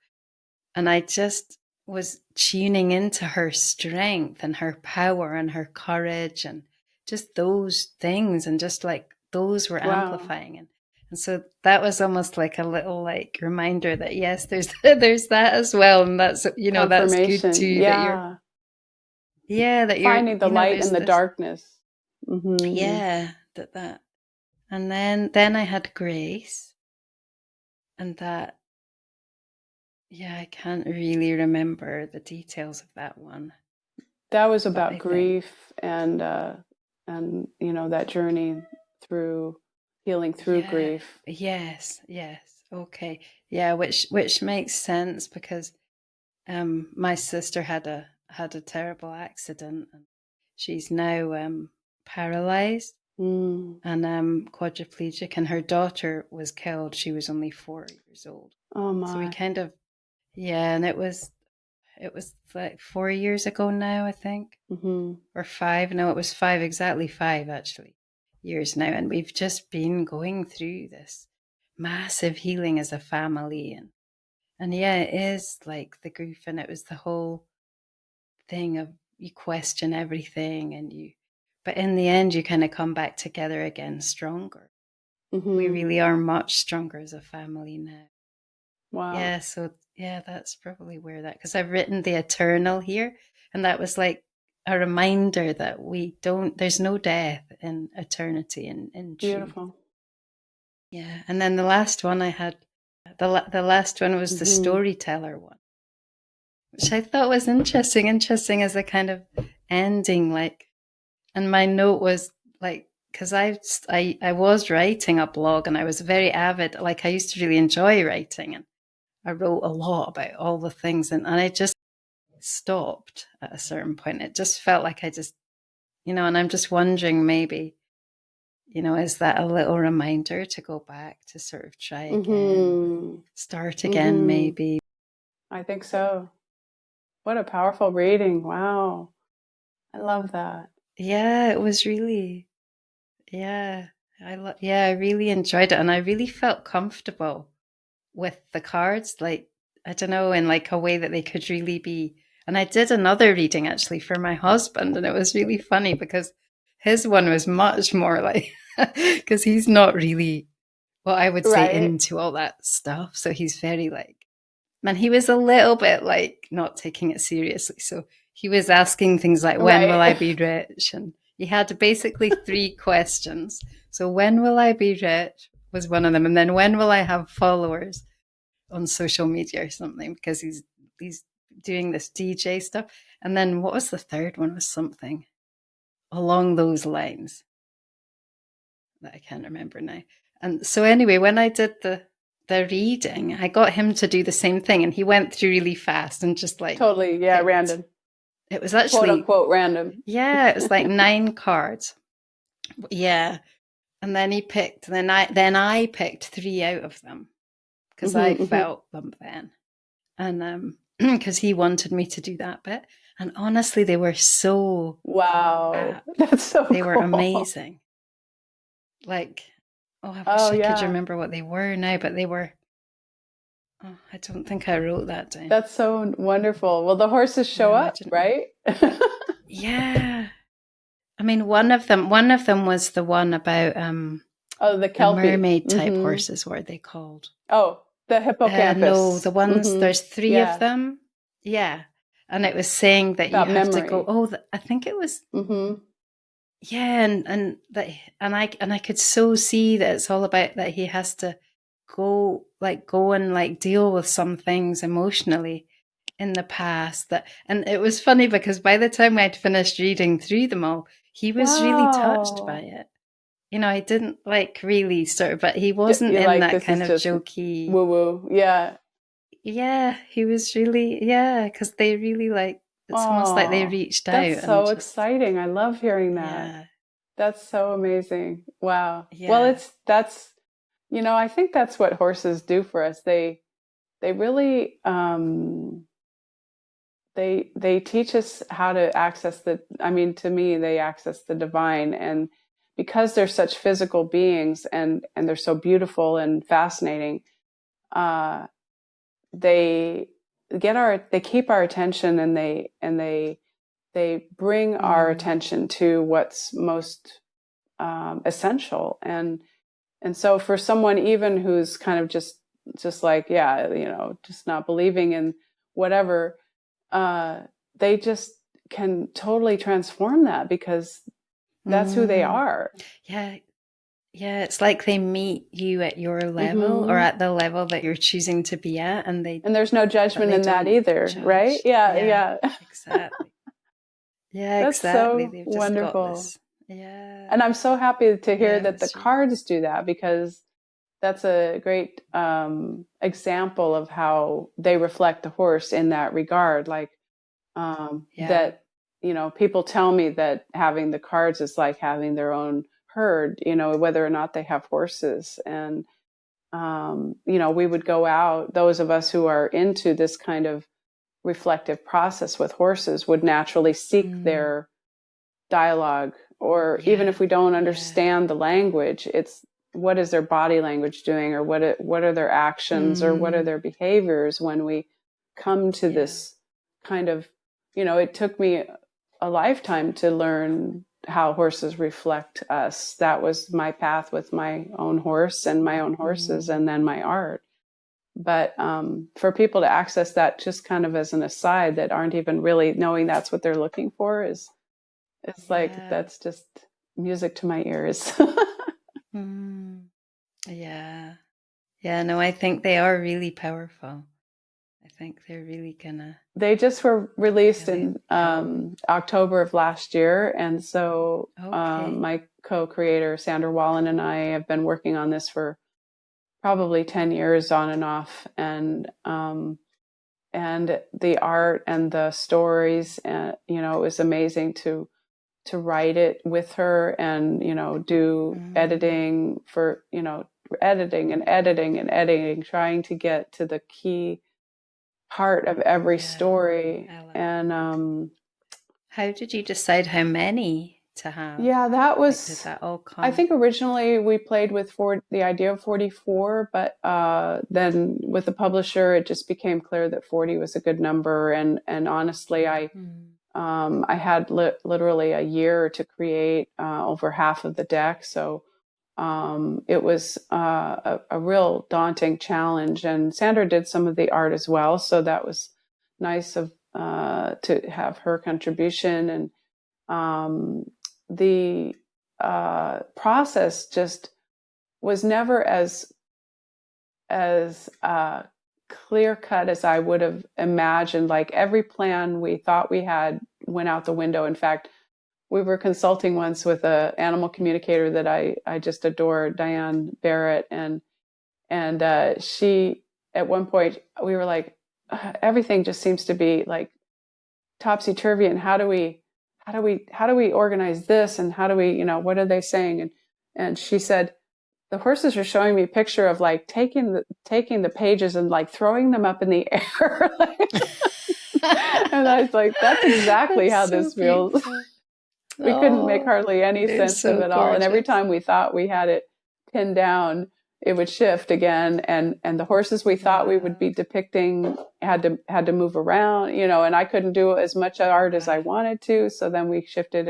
And I just was tuning into her strength and her power and her courage and just those things. And just like those were Wow. amplifying. And so that was almost like a little like reminder that yes, there's that as well. And that's, that's good Confirmation. too, Yeah. that you're, Finding the light in there's the this, darkness. Mm-hmm. that. And then I had grace, and that, yeah, I can't really remember the details of that one, That was but about I think, grief and that journey through healing through yeah, grief. yes, okay, yeah, which makes sense because my sister had a terrible accident, and she's now paralyzed Mm. and quadriplegic, and her daughter was killed. She was only 4 years old, Oh so we my. kind of, yeah, and it was like 4 years ago now, I think. Mm-hmm. Or five. No, it was five, exactly 5 actually, years now. And we've just been going through this massive healing as a family. And yeah, it is like the grief, and it was the whole thing of you question everything but in the end, you kind of come back together again stronger. We Mm-hmm. really are much stronger as a family now. Wow. Yeah, so yeah, that's probably where that, because I've written the eternal here, and that was like a reminder that there's no death in eternity and in truth. Beautiful. Yeah, and then the last one I had, the last one was the Mm-hmm. storyteller one, which I thought was interesting as a kind of ending, like, and my note was like, because I was writing a blog and I was very avid, like I used to really enjoy writing, and I wrote a lot about all the things, and I just stopped at a certain point. It just felt like I just, and I'm just wondering maybe, is that a little reminder to go back to sort of try again or Mm-hmm. start again, Mm-hmm. maybe? I think so. What a powerful reading. Wow. I love that. Yeah, it was really, yeah, I really enjoyed it, and I really felt comfortable with the cards, like, I don't know, in like a way that they could really be. And I did another reading actually for my husband, and it was really funny because his one was much more like, because he's not really, what I would say, Right. into all that stuff. So he's very like, man, he was a little bit like not taking it seriously. So he was asking things like, when will I Right. be rich? And he had basically 3 questions. So when will I be rich was one of them. And then when will I have followers on social media or something, because he's doing this DJ stuff. And then what was the third one? Was something along those lines that I can't remember now. And so anyway, when I did the reading, I got him to do the same thing, and he went through really fast and just like Totally. Yeah. picked. Random. It was Quote actually, unquote random. yeah, it was like 9 cards. Yeah. And then he picked, then I picked 3 out of them because I Mm-hmm, mm-hmm. felt them then. And because he wanted me to do that bit. And honestly, they were so Wow. apt. That's so They were cool. amazing. Like, oh, I Oh, wish I could yeah. remember what they were now, but they were, oh, I don't think I wrote that down. That's so wonderful. Well, the horses show No, I up, didn't. right? Yeah. I mean, one of them was the one about Oh, the the Kelpie. mermaid type Mm-hmm. horses, what are they called? Oh, the No, the hippocampus. ones, Mm-hmm. there's 3 of Yeah. them. Yeah. And it was saying that you About have to go, memory. I think it was, Mm-hmm. yeah, and that, and I could so see that it's all about that he has to go and like deal with some things emotionally in the past. That, and it was funny because by the time I'd finished reading through them all, he was really touched by Wow. it. I didn't like really sort of, but he wasn't You're in like, that this kind is of just jokey. woo woo. Yeah. Yeah, he was really, yeah, because they really like, it's almost like they Oh, reached that's out and so just, exciting. I love hearing that. yeah. That's so amazing. Wow. Well, Yeah. that's, I think that's what horses do for us. They really, they teach us how to access I mean, to me, they access the divine. And because they're such physical beings and they're so beautiful and fascinating, uh, they they keep our attention, and they bring our Mm. attention to what's most essential. And so for someone even who's kind of just like, yeah, just not believing in whatever, uh, they just can totally transform that, because that's who they Mm. are. Yeah. Yeah, it's like they meet you at your level or Hmm. at the level that you're choosing to be at, and And there's no but judgment they in that don't either, right? judge. Yeah, Yeah, yeah. exactly. Yeah, That's exactly. so They've just got wonderful. this. Yeah. And I'm so happy to hear Yeah, that the that's really cards do that, because that's a great example of how they reflect the horse in that regard. Like, yeah. that, people tell me that having the cards is like having their own herd, whether or not they have horses. And, we would go out, those of us who are into this kind of reflective process with horses would naturally seek Mm. their dialogue. Or even Yeah. if we don't Yeah. understand the language, it's what is their body language doing, or what are their actions, or what are Mm. their behaviors when we come to Yeah. this kind of, it took me a lifetime to learn how horses reflect us. That was my path with my own horse and my own horses, Mm. and then my art. But for people to access that just kind of as an aside, that aren't even really knowing that's what they're looking for, is it's like, Yeah. that's just music to my ears. Mm. Yeah. Yeah, no, I think they are really powerful. I think they're really gonna They just were released really in help. October of last year. And so Okay. my co-creator, Sandra Wallen, and I have been working on this for probably 10 years on and off. And the art and the stories, it was amazing to write it with her, and do Mm. editing for editing and editing and editing, trying to get to the key part of every Yeah. story. I like And How did you decide how many to have? yeah, that Like, did was, that all I come? think originally we played with the idea of 44, but then with the publisher, it just became clear that 40 was a good number. And honestly, Mm. I had literally a year to create over half of the deck. So it was a real daunting challenge. And Sandra did some of the art as well, so that was nice of to have her contribution. And um, the process just was never as clear cut as I would have imagined. Like, every plan we thought we had went out the window. In fact, we were consulting once with a animal communicator that I just adore, Diane Barrett, and she, at one point, we were like, everything just seems to be like topsy turvy, and how do we organize this, and how do we, what are they saying? And she said, the horses are showing me a picture of like taking the pages and like throwing them up in the air. And I was like, that's exactly That's how so this feels. beautiful. We couldn't make Oh, hardly any it's sense of so it all. And every gorgeous. time we thought we had it pinned down, it would shift again. And the horses we thought we would Wow. be depicting had to move around, and I couldn't do as much art as I Wow. wanted to. So then we shifted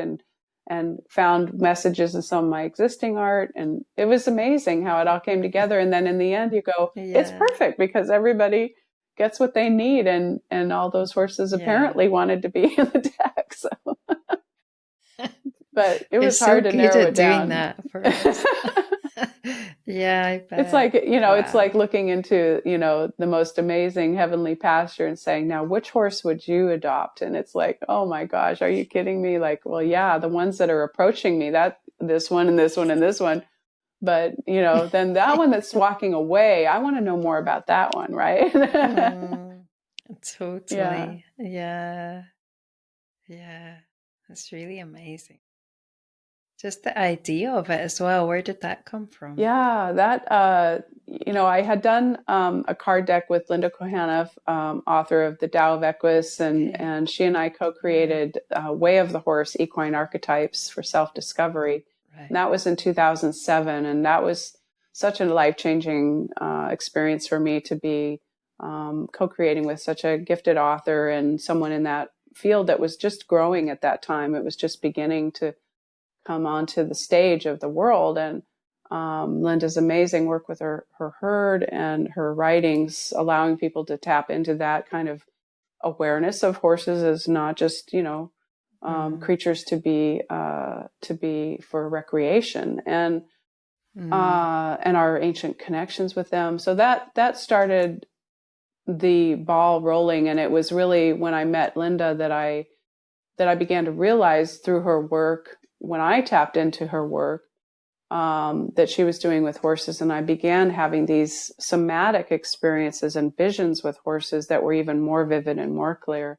and found messages in some of my existing art. And it was amazing how it all came together. And then in the end you go, it's Yeah. perfect, because everybody gets what they need. And all those horses Yeah. apparently wanted to be in the deck. So, but it They're was so hard to good narrow at it doing down. that for us. Yeah, I It's like, bet. it's like Wow. looking into, the most amazing heavenly pasture and saying, now, which horse would you adopt? And it's like, oh my gosh, are you kidding me? Like, well, yeah, the ones that are approaching me, that this one and this one and this one. But, then that one that's walking away, I want to know more about that one, right? Mm, Yeah. totally. Yeah. Yeah. That's really amazing. Just the idea of it as well. Where did that come from? Yeah, that, I had done a card deck with Linda Kohanna, author of The Tao of Equus, Okay. and she and I Yeah. co-created Way of the Horse, Equine Archetypes for Self-Discovery. And Right. that was in 2007, and that was such a life-changing experience for me to be co-creating with such a gifted author and someone in that field that was just growing at that time. It was just beginning to come onto the stage of the world. And Linda's amazing work with her herd and her writings, allowing people to tap into that kind of awareness of horses as not just, Mm. creatures to be for recreation, Mm. and our ancient connections with them. So that started the ball rolling. And it was really when I met Linda that I began to realize through her work, when I tapped into her work, that she was doing with horses. And I began having these somatic experiences and visions with horses that were even more vivid and more clear,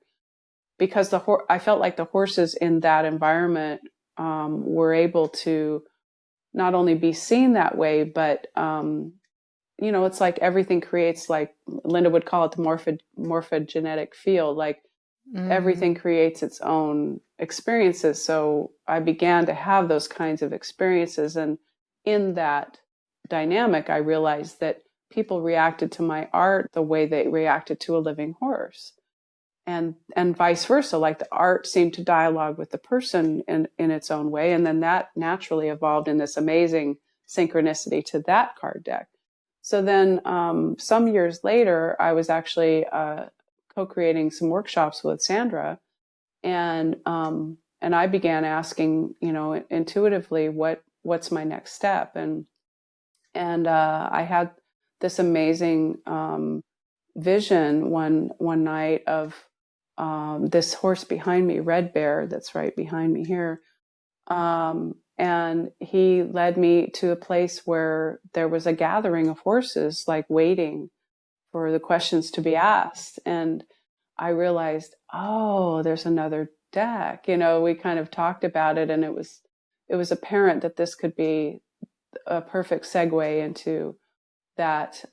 because I felt like the horses in that environment were able to not only be seen that way, but it's like everything creates, like Linda would call it, the morphogenetic field. Like everything Mm. creates its own experiences. So I began to have those kinds of experiences. And in that dynamic, I realized that people reacted to my art the way they reacted to a living horse. And vice versa. Like the art seemed to dialogue with the person in its own way. And then that naturally evolved in this amazing synchronicity to that card deck. So then some years later, I was actually co-creating some workshops with Sandra, and I began asking, intuitively, what's my next step, and I had this amazing vision one night of this horse behind me, Red Bear, that's right behind me here. And he led me to a place where there was a gathering of horses, like waiting for the questions to be asked. And I realized, oh, there's another deck. We kind of talked about it, and it was apparent that this could be a perfect segue into that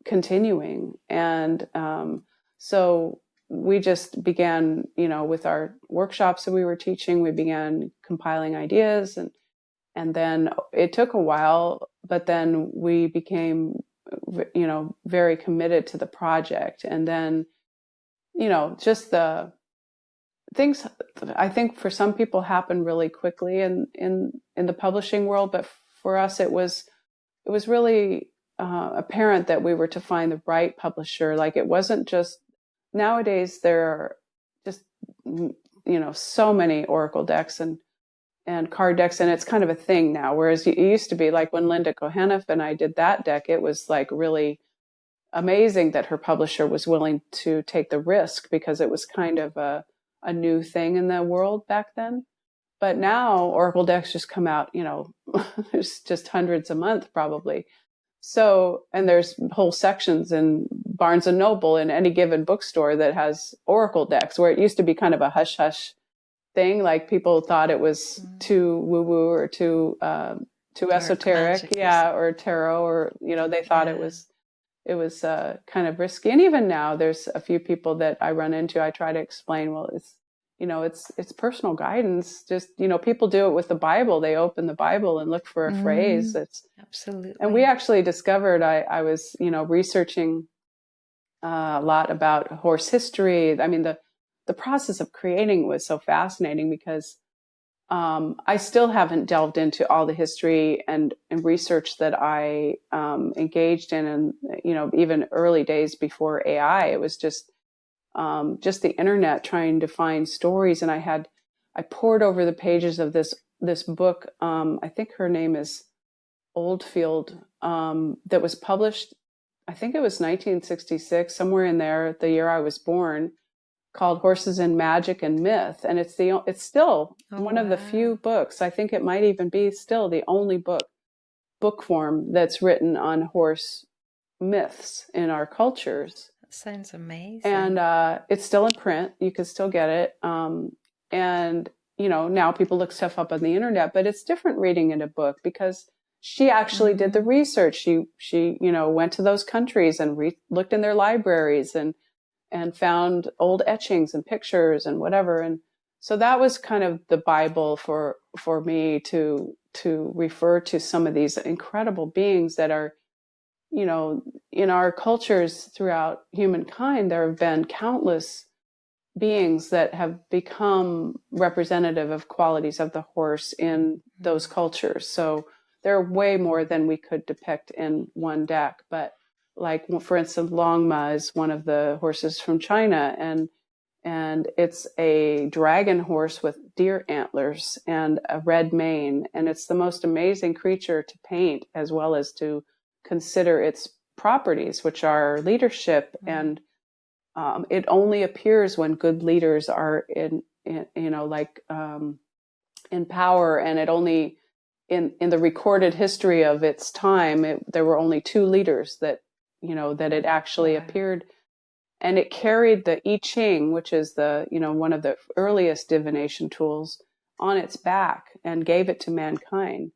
continuing. And so we just began, with our workshops that we were teaching, we began compiling ideas, and then it took a while, but then we became, very committed to the project. And then, just the things, I think for some people happen really quickly in the publishing world, but for us it was really apparent that we were to find the right publisher. Like it wasn't just, nowadays there are just so many oracle decks and card decks, and it's kind of a thing now. Whereas it used to be like when Linda Kohanna and I did that deck, it was like really amazing that her publisher was willing to take the risk, because it was kind of a new thing in the world back then. But now oracle decks just come out, there's just hundreds a month probably. So, and there's whole sections in Barnes and Noble in any given bookstore that has oracle decks, where it used to be kind of a hush hush thing. Like people thought it was too woo woo or too Dark esoteric, magic or yeah, something. or tarot, or they thought it Yeah. was kind of risky. And even now, there's a few people that I run into. I try to explain, well, it's personal guidance. Just people do it with the Bible. They open the Bible and look for a phrase. Mm. And we Absolutely. actually discovered, I was researching a lot about horse history. I mean, the process of creating was so fascinating, because I still haven't delved into all the history and research that I engaged in, and even early days before AI. It was just the internet, trying to find stories, and I poured over the pages of this book. I think her name is Oldfield, that was published. I think it was 1966, somewhere in there, the year I was born, called Horses in Magic and Myth. And it's still Oh, one of the wow. few books, I think it might even be still the only book form that's written on horse myths in our cultures. That sounds And amazing. it's still in print. You can still get it. And now people look stuff up on the internet, but it's different reading in a book because she actually did the research. She went to those countries and looked in their libraries and found old etchings and pictures and whatever. And so that was kind of the Bible for me to refer to some of these incredible beings that are, in our cultures throughout humankind. There have been countless beings that have become representative of qualities of the horse in those cultures. So there are way more than we could depict in one deck. But like, for instance, Longma is one of the horses from China, and it's a dragon horse with deer antlers and a red mane. And it's the most amazing creature to paint, as well as to consider its properties, which are leadership. And it only appears when good leaders are in power. And it only, in the recorded history of its time, there were only 2 leaders that it actually appeared. And it carried the I Ching, which is one of the earliest divination tools, on its back and gave it to mankind.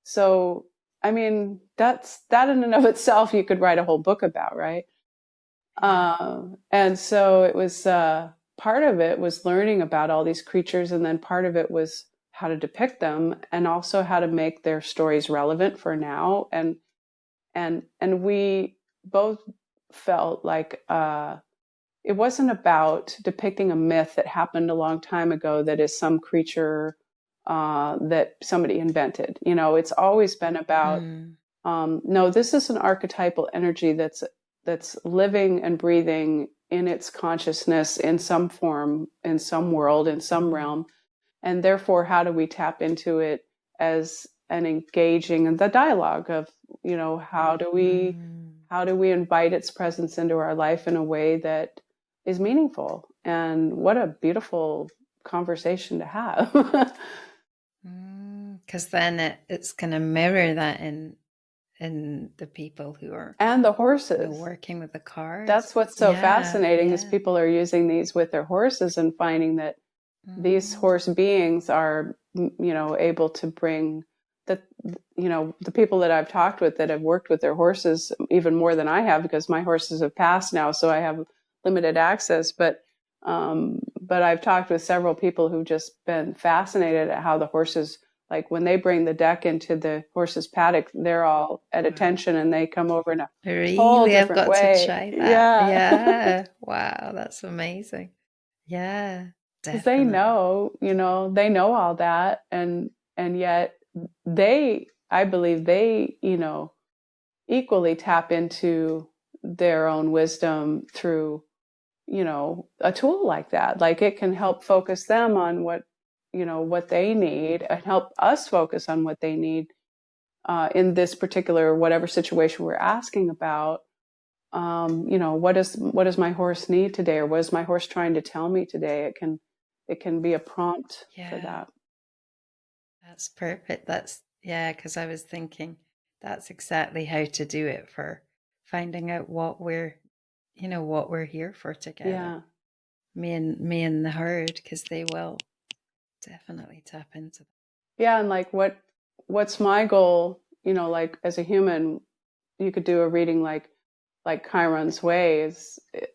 So, I mean, that in and of itself, you could write a whole book about, right? And so it was, part of it was learning about all these creatures. And then part of it was how to depict them and also how to make their stories relevant for now. And we both felt like, it wasn't about depicting a myth that happened a long time ago that is some creature that somebody invented. It's always been about, no, this is an archetypal energy that's living and breathing in its consciousness in some form, in some world, in some realm. And therefore, how do we tap into it as an engaging in the dialogue of, how do we invite its presence into our life in a way that is meaningful? And what a beautiful conversation to have. Because then it's going to mirror that in the people who are, and the horses working with the cards. That's what's so fascinating is people are using these with their horses and finding that these horse beings are, able to bring the people that I've talked with that have worked with their horses even more than I have, because my horses have passed now, so I have limited access. But I've talked with several people who've just been fascinated at how the horses, like when they bring the deck into the horse's paddock, they're all at attention and they come over in a whole different way. To try that. Yeah. Wow, that's amazing. Yeah, because they know, they know all that, and yet I believe they, equally tap into their own wisdom through, a tool like that. Like it can help focus them on what they need, and help us focus on what they need in this particular whatever situation we're asking about. What does my horse need today, or what is my horse trying to tell me today? It can be a prompt for that. That's perfect. Because I was thinking that's exactly how to do it for finding out what we're here for together. Yeah. Me and the herd, because they will definitely tap into that. Yeah, and like what's my goal? Like as a human, you could do a reading like Chiron's Way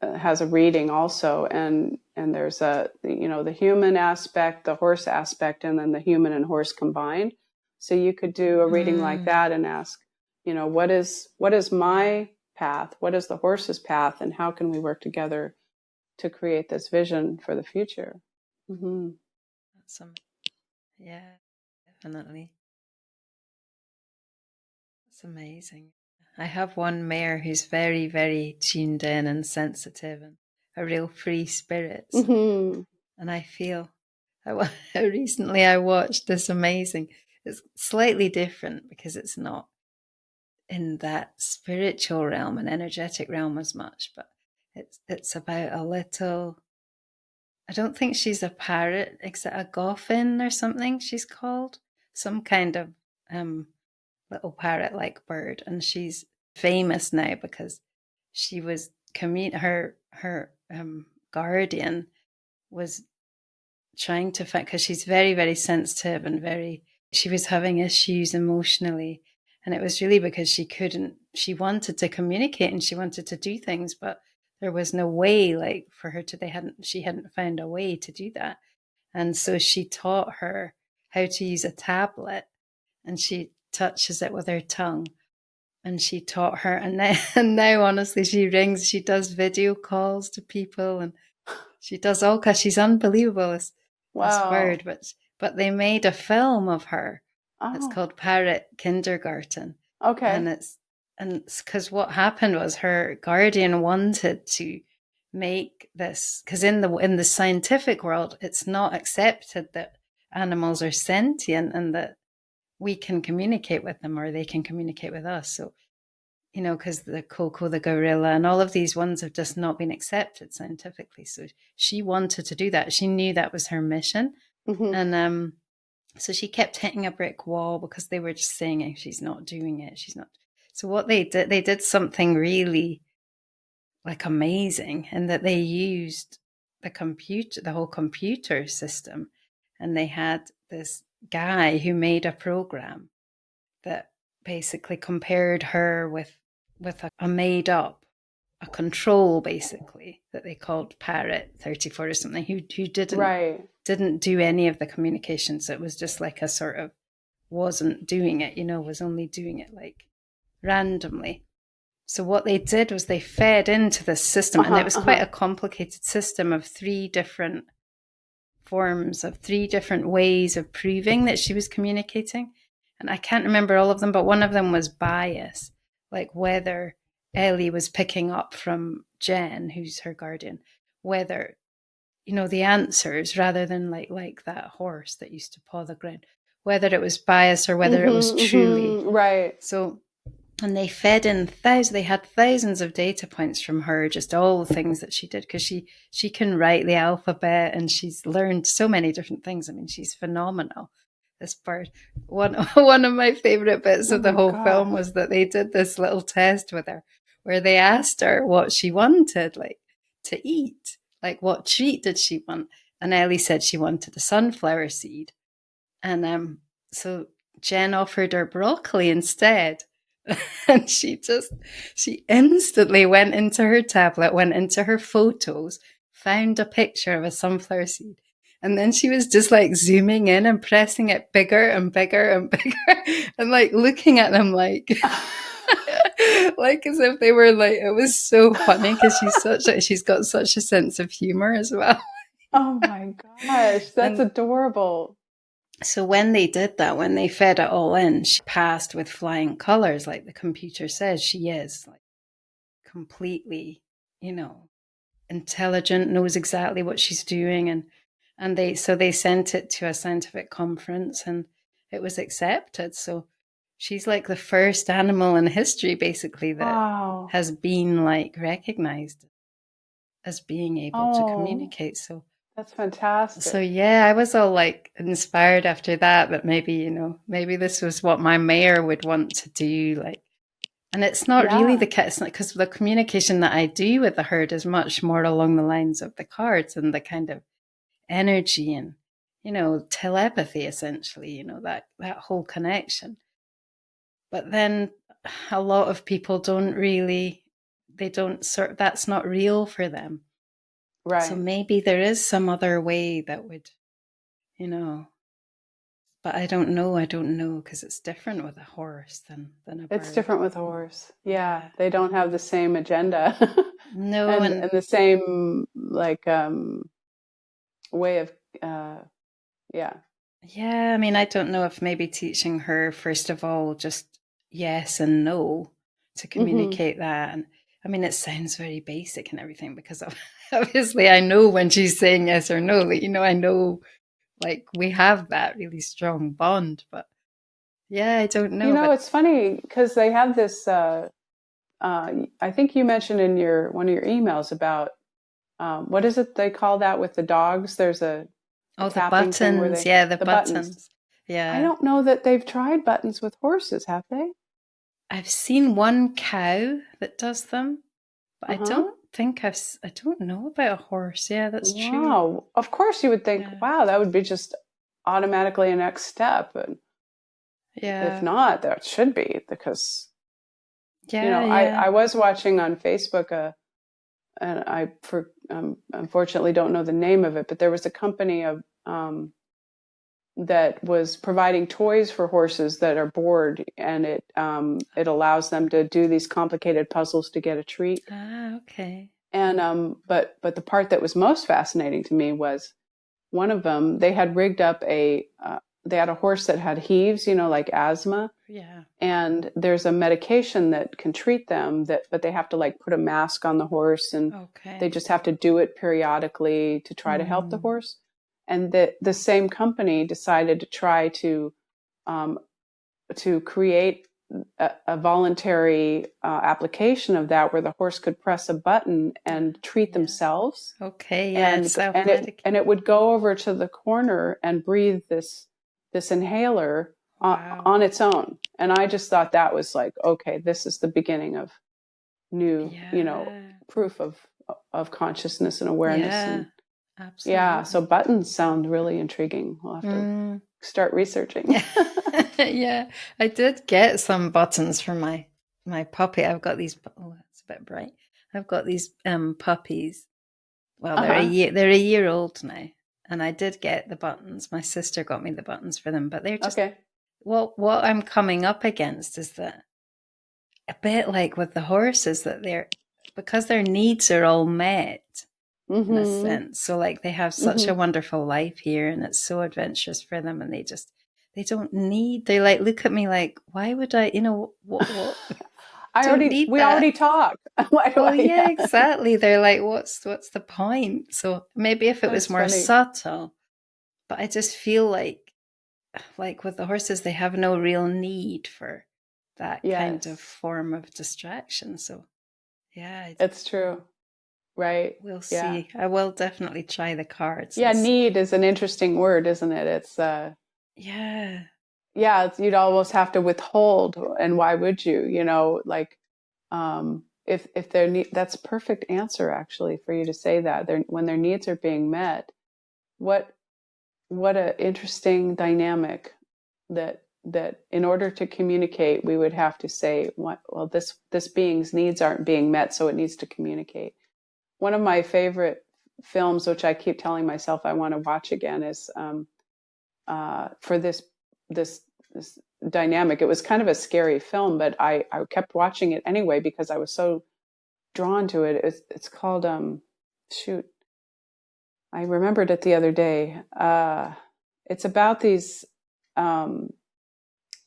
has a reading also, and there's the human aspect, the horse aspect, and then the human and horse combined. So you could do a reading like that and ask, what is my path? What is the horse's path? And how can we work together to create this vision for the future? Mm-hmm. Yeah, definitely. That's amazing. I have one mare who's very, very tuned in and sensitive and a real free spirit. Mm-hmm. And I feel, recently I watched this amazing, it's slightly different because it's not in that spiritual realm and energetic realm as much, but it's about a little, I don't think she's a parrot, except a goffin or something she's called, some kind of little parrot-like bird, and she's famous now because she was her guardian was trying to find, because she's very, very sensitive and she was having issues emotionally. And it was really because she wanted to communicate and she wanted to do things, but there was no way like for her to, she hadn't found a way to do that. And so she taught her how to use a tablet and she touches it with her tongue. And she taught her, and now honestly, she does video calls to people, and she does all because she's unbelievable. This Wow. word, but they made a film of her. It's Oh, called Parrot Kindergarten, okay. and it's because what happened was her guardian wanted to make this, because in the scientific world, it's not accepted that animals are sentient and that we can communicate with them or they can communicate with us. So, because the Coco, the gorilla, and all of these ones have just not been accepted scientifically. So she wanted to do that. She knew that was her mission. Hmm. And so she kept hitting a brick wall because they were just saying, she's not doing it. She's not. So what they did something really like amazing in that they used the whole computer system. And they had this guy who made a program that basically compared her with a made up a control basically that they called Parrot 34 or something who Right. didn't do any of the communication. So it was just like a sort of wasn't doing it, was only doing it like randomly. So what they did was they fed into this system, and it Uh-huh. was quite Uh-huh. a complicated system of three different ways of proving that she was communicating. And I can't remember all of them, but one of them was bias, like whether Ellie was picking up from Jen, who's her guardian, whether, the answers rather than like that horse that used to paw the ground, whether it was bias or whether it was Hmm. truly. Hmm. Right. So, and they fed in they had thousands of data points from her, just all the things that she did, because she can write the alphabet and she's learned so many different things. I mean, she's phenomenal, this bird. One of my favorite bits Oh of the my whole film gosh. was that they did this little test with her where they asked her what she wanted, like to eat, like what treat did she want. And Ellie said she wanted a sunflower seed. And so Jen offered her broccoli instead. And she instantly went into her tablet, went into her photos, found a picture of a sunflower seed. And then she was just like zooming in and pressing it bigger and bigger and bigger and like looking at them like, like as if they were like, it was so funny because she's got such a sense of humor as well. Oh my gosh, that's And adorable. so when they did that, when they fed it all in, she passed with flying colors, like the computer says she is, like completely, intelligent, knows exactly what she's doing, and they sent it to a scientific conference, and it was accepted. So she's like the first animal in history, basically, that Wow. has been like recognized as being able to Oh, communicate. that's So fantastic. yeah, I was all like inspired after that maybe, maybe this was what my mayor would want to do. Like, and it's not really Yeah. the case, because the communication that I do with the herd is much more along the lines of the cards and the kind of energy and, telepathy essentially, that whole connection. But then a lot of people they don't sort, that's not real for them. So Right. maybe there is some other way that would, you know, but I don't know because it's different with a horse than a It's bird. different with a horse. Yeah, Yeah. they don't have the same agenda No, and and the same like way of uh yeah. yeah, I mean, I don't know if maybe teaching her, first of all, just yes and no to Mhm. communicate that. And I mean, it sounds very basic and everything because obviously I know when she's saying yes or no, like, I know like we have that really strong bond, but yeah, I don't You know. know, But it's funny because they have this I think you mentioned in your one of your emails about what is it they call that with the dogs? There's a oh, the tapping thing where buttons. they Yeah, the the buttons. buttons. I Yeah. don't know that they've tried buttons with horses, have they? I've seen one cow that does them, but I Uh-huh. think I don't know about a horse. Yeah, that's true. Wow. Of course you would think, Yeah. wow, that would be just automatically a next step. And if Yeah. not, that should be because, Yeah, I yeah. was watching on Facebook, and unfortunately don't know the name of it, but there was a company that was providing toys for horses that are bored, and it allows them to do these complicated puzzles to get a treat. Ah, okay. And but the part that was most fascinating to me was one of them. They had rigged up they had a horse that had heaves, like asthma, Yeah. and there's a medication that can treat them, but they have to like put a mask on the horse, and they Okay. just have to do it periodically to try to help the Mm. horse. And the same company decided to try um, to create a voluntary application of that, where the horse could press a button and treat Yeah. themselves, Okay, yeah, and self-medicate. it would go over to the corner and breathe this inhaler Wow. on its own. And I just thought that was like, okay, this is the beginning of new, Yeah. proof of consciousness and awareness. Yeah. And yeah, so Absolutely. buttons sound really intriguing. We'll have to Mm. start researching. Yeah, I did get some buttons for my puppy. I've got these. Oh, it's a bit bright. I've got these puppies. Well, Uh-huh. they're a year old now, and I did get the buttons. My sister got me the buttons for them, but they're just Okay. what I'm coming up against is that a bit like with the horses, that they're because their needs are all met in a Mm-hmm. sense. So like they have such a Mm-hmm. wonderful life here, and it's so adventurous for them, and they don't need. They like look at me like, why would I? What? Don't need We that. already talked. Why do Well, I? yeah, Yeah. exactly. They're like, what's the point? So maybe if it was That's more funny. subtle, but I just feel like with the horses, they have no real need for that kind of Yes, form of distraction. So yeah, I don't it's know. true. Right. We'll Yeah. see. I will definitely try the cards Yeah, and see. need is an interesting word, isn't it? It's Yeah. yeah, you'd almost have to withhold, and why would you? Like if their that's a perfect answer actually for you to say that. When their needs are being met, what a interesting dynamic that in order to communicate, we would have to say, well, this being's needs aren't being met, so it needs to communicate. One of my favorite films, which I keep telling myself I want to watch again, is for this this dynamic. It was kind of a scary film, but I kept watching it anyway because I was so drawn to it. It's called shoot, I remembered it the other day. It's about these um,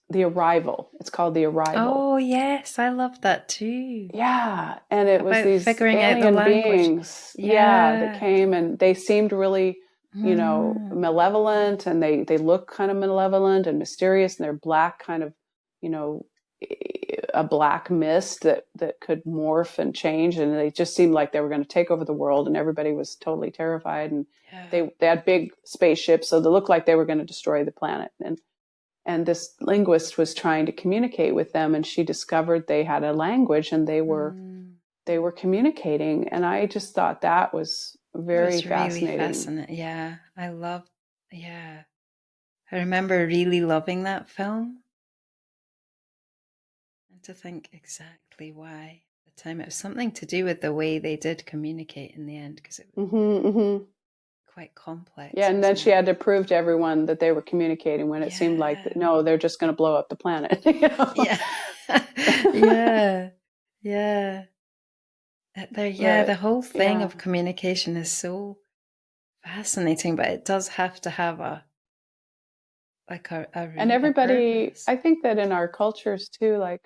the Arrival. It's called The Arrival. Oh, yes, I love that too. Yeah, and it was About these figuring out the alien language. beings, yeah, that Yeah. came, and they seemed really, Mm. malevolent, and they look kind of malevolent and mysterious, and they're black, kind of, you know, a black mist that could morph and change, and they just seemed like they were going to take over the world, and everybody was totally terrified, and Yeah. they had big spaceships, so they looked like they were going to destroy the planet, and this linguist was trying to communicate with them, and she discovered they had a language, and Mm. they were communicating, and I just thought that was It very was really fascinating. fascinating. Yeah, yeah. I remember really loving that film, and to think exactly why at the time. It was something to do with the way they did communicate in the end, because it was Hmm. Hmm. quite Yeah, complex, and then wasn't she it? had to prove to everyone that they were communicating when it seemed like, Yeah. no, they're just going to blow up the planet. Yeah. Yeah. Yeah. Yeah, the But whole thing yeah, of communication is so fascinating, but it does have to have and a everybody, purpose. I think that in our cultures too, like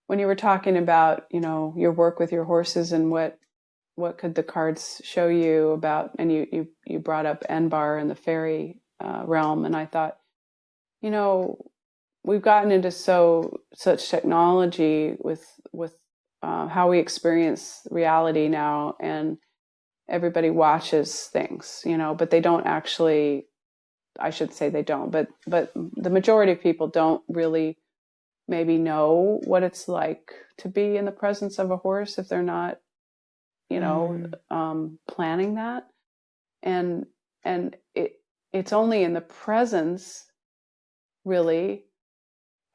when you were talking about, your work with your horses and what could the cards show you about, and you brought up Enbar and the fairy realm, and I thought, you know, we've gotten into such technology with how we experience reality now, and everybody watches things, but they don't actually. I should say they don't, but the majority of people don't really maybe know what it's like to be in the presence of a horse if they're not planning that. And it's only in the presence, really,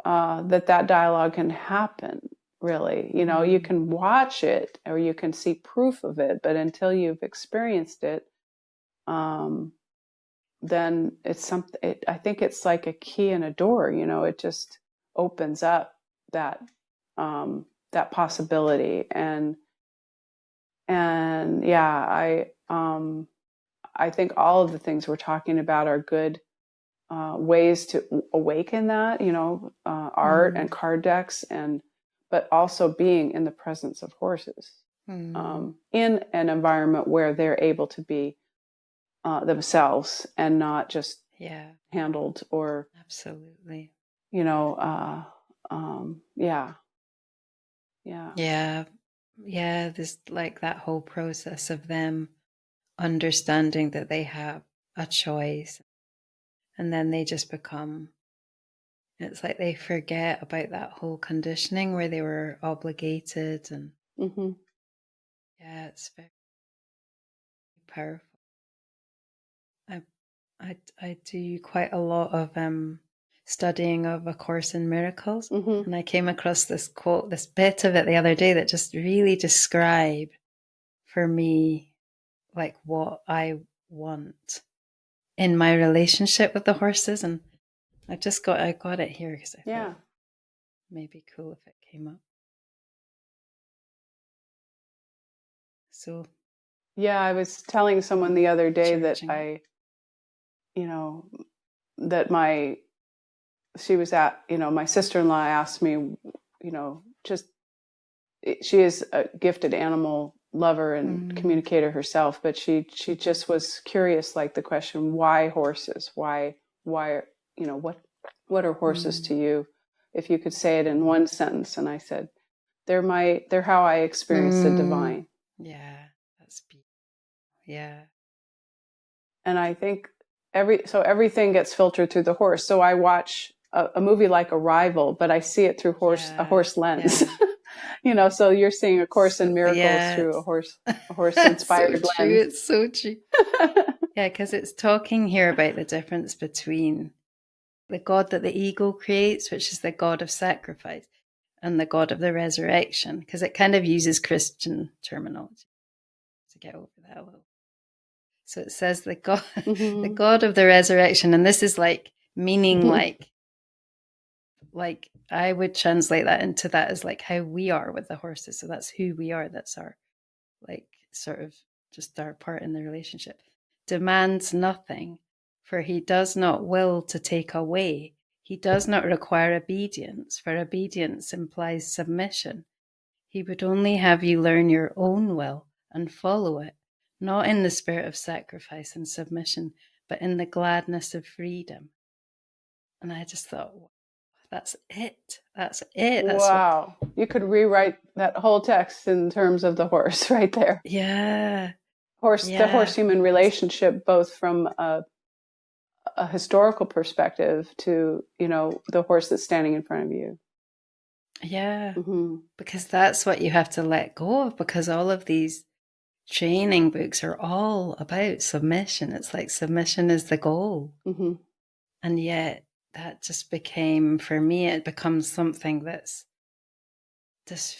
that dialogue can happen, really. You can watch it or you can see proof of it, but until you've experienced it, then it's something. I think it's like a key in a door. It just opens up that possibility. And yeah, I think all of the things we're talking about are good ways to awaken that, art and card decks, but also being in the presence of horses, in an environment where they're able to be themselves and not just handled or absolutely, yeah. There's like that whole process of them understanding that they have a choice, and then they just become, it's like they forget about that whole conditioning where they were obligated, and it's very powerful. I do quite a lot of studying of A Course in Miracles, and I came across this quote, this bit of it the other day that just really described for me like what I want in my relationship with the horses. And I got it here because I thought maybe cool if it came up. So I was telling someone the other day that she was at, my sister-in-law asked me, she is a gifted animal lover and communicator herself, but she just was curious, like the question, why horses? Why, what are horses to you? If you could say it in one sentence. And I said, they're how I experience the divine. Yeah, that's beautiful. Yeah. And I think everything gets filtered through the horse. So I watch a movie like Arrival, but I see it through a horse lens. So you're seeing A Course in Miracles through a horse inspired so lens. It's so true. Because it's talking here about the difference between the God that the ego creates, which is the God of sacrifice, and the God of the resurrection, because it kind of uses Christian terminology to get over that a little. So it says the God, the God of the resurrection, and this is like meaning like I would translate that into that as like how we are with the horses. So that's who we are. That's our like sort of just our part in the relationship. Demands nothing, for he does not will to take away. He does not require obedience, for obedience implies submission. He would only have you learn your own will and follow it, not in the spirit of sacrifice and submission, but in the gladness of freedom. And I just thought, that's it. That's it. Wow. You could rewrite that whole text in terms of the horse right there. Yeah. The horse-human relationship, both from a historical perspective to, the horse that's standing in front of you. Yeah. Because that's what you have to let go of, because all of these training books are all about submission. It's like submission is the goal. And yet that just became, for me, it becomes something that's just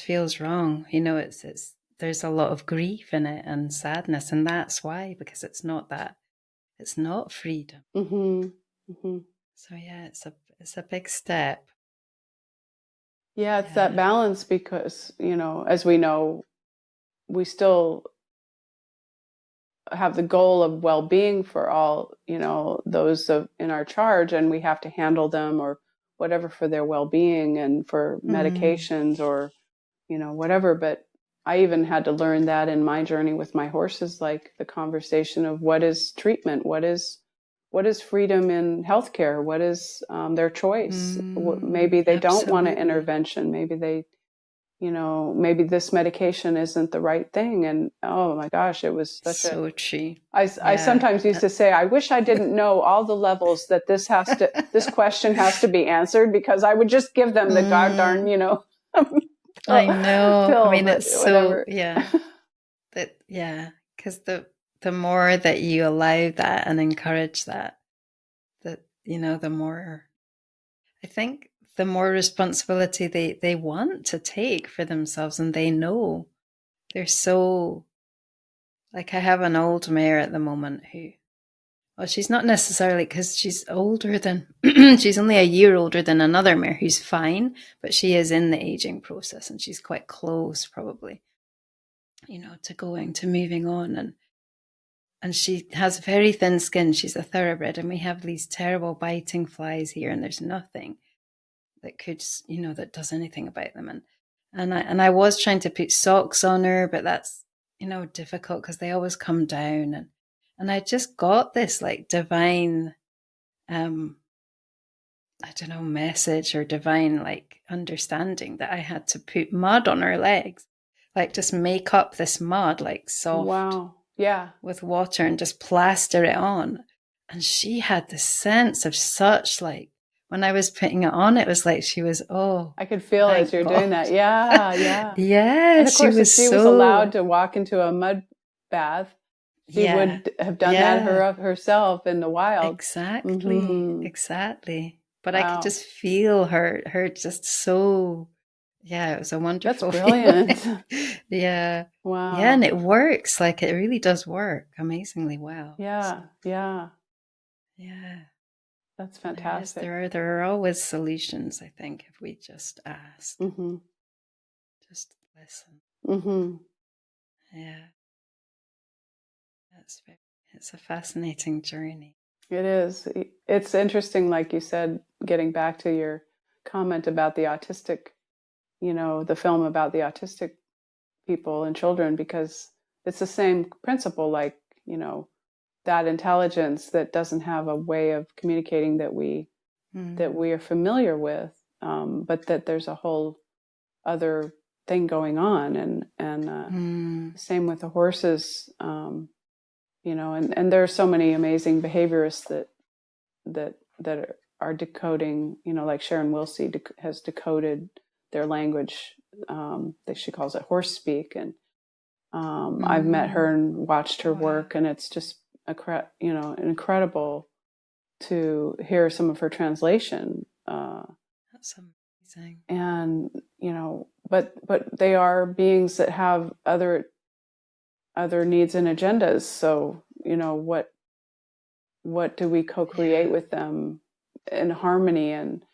feels wrong. It's there's a lot of grief in it and sadness, and that's why, because it's not freedom. So yeah, it's a big step. Yeah, it's that balance, because as we know, we still have the goal of well-being for all those in our charge, and we have to handle them or whatever for their well-being and for medications or whatever. But I even had to learn that in my journey with my horses, like the conversation of what is treatment, what is freedom in healthcare, what is their choice. Maybe they don't want an intervention, maybe they maybe this medication isn't the right thing. And oh my gosh, it was such so true. I sometimes used to say, I wish I didn't know all the levels that this question has to be answered, because I would just give them the goddamn, I know. pill, I mean, it's whatever. so, yeah. that, yeah, because the more that you allow that and encourage that, the more, I think, the more responsibility they want to take for themselves, and they know they're so, like, I have an old mare at the moment who, well, she's not necessarily, because she's older than, she's only a year older than another mare who's fine, but she is in the aging process and she's quite close, probably, to moving on. And she has very thin skin. She's a thoroughbred, and we have these terrible biting flies here, and there's nothing that could, that does anything about them. And I was trying to put socks on her, but that's, difficult because they always come down. And I just got this like divine, I don't know, message or divine like understanding that I had to put mud on her legs, like just make up this mud, like soft Wow. Yeah. with water, and just plaster it on. And she had this sense of such, like, when I was putting it on, it was like she was, oh, I could feel as thank you're doing that. God. Yeah. Yeah. Yeah, And of she course, if was she was so, allowed to walk into a mud bath, she yeah, would have done that yeah, herself in the wild. exactly, Mm-hmm. exactly. But I could Wow. just feel her just so, yeah, it was a That's wonderful brilliant. feeling. Yeah. Yeah, and Wow. it works. Like, it really does work amazingly well. So, Yeah. Yeah. yeah. That's There is, fantastic. there are always solutions, I think, if we just ask, Mm-hmm. just listen. Mm-hmm. Yeah, it's a fascinating journey. It is. It's interesting, like you said, getting back to your comment about the autistic, the film about the autistic people and children, because it's the same principle, like, that intelligence that doesn't have a way of communicating that we are familiar with, but that there's a whole other thing going on, and same with the horses, and there are so many amazing behaviorists that are decoding, like Sharon Wilsey has decoded their language, that she calls it horse speak, and I've met her and watched her Wow, work, and it's just incredible to hear some of her translation. that's amazing. And but they are beings that have other needs and agendas. So what do we co-create Yeah. with them in harmony? And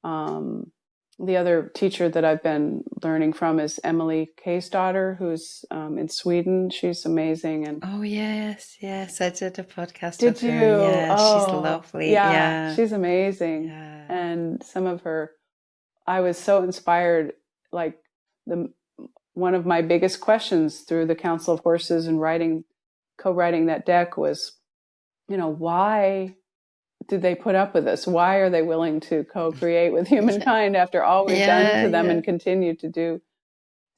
um, the other teacher that I've been learning from is Emily Kay's daughter, who's in Sweden. She's amazing. And Oh, yes, yes. I did a podcast did with her. you? Yeah, she's Oh, lovely. yeah, Yeah, she's amazing. yeah. And some of her, I was so inspired. Like the one of my biggest questions through the Council of Horses and co-writing that deck was, why did they put up with this? Why are they willing to co-create with Yeah, humankind after all we've done yeah, to them yeah. and continue to do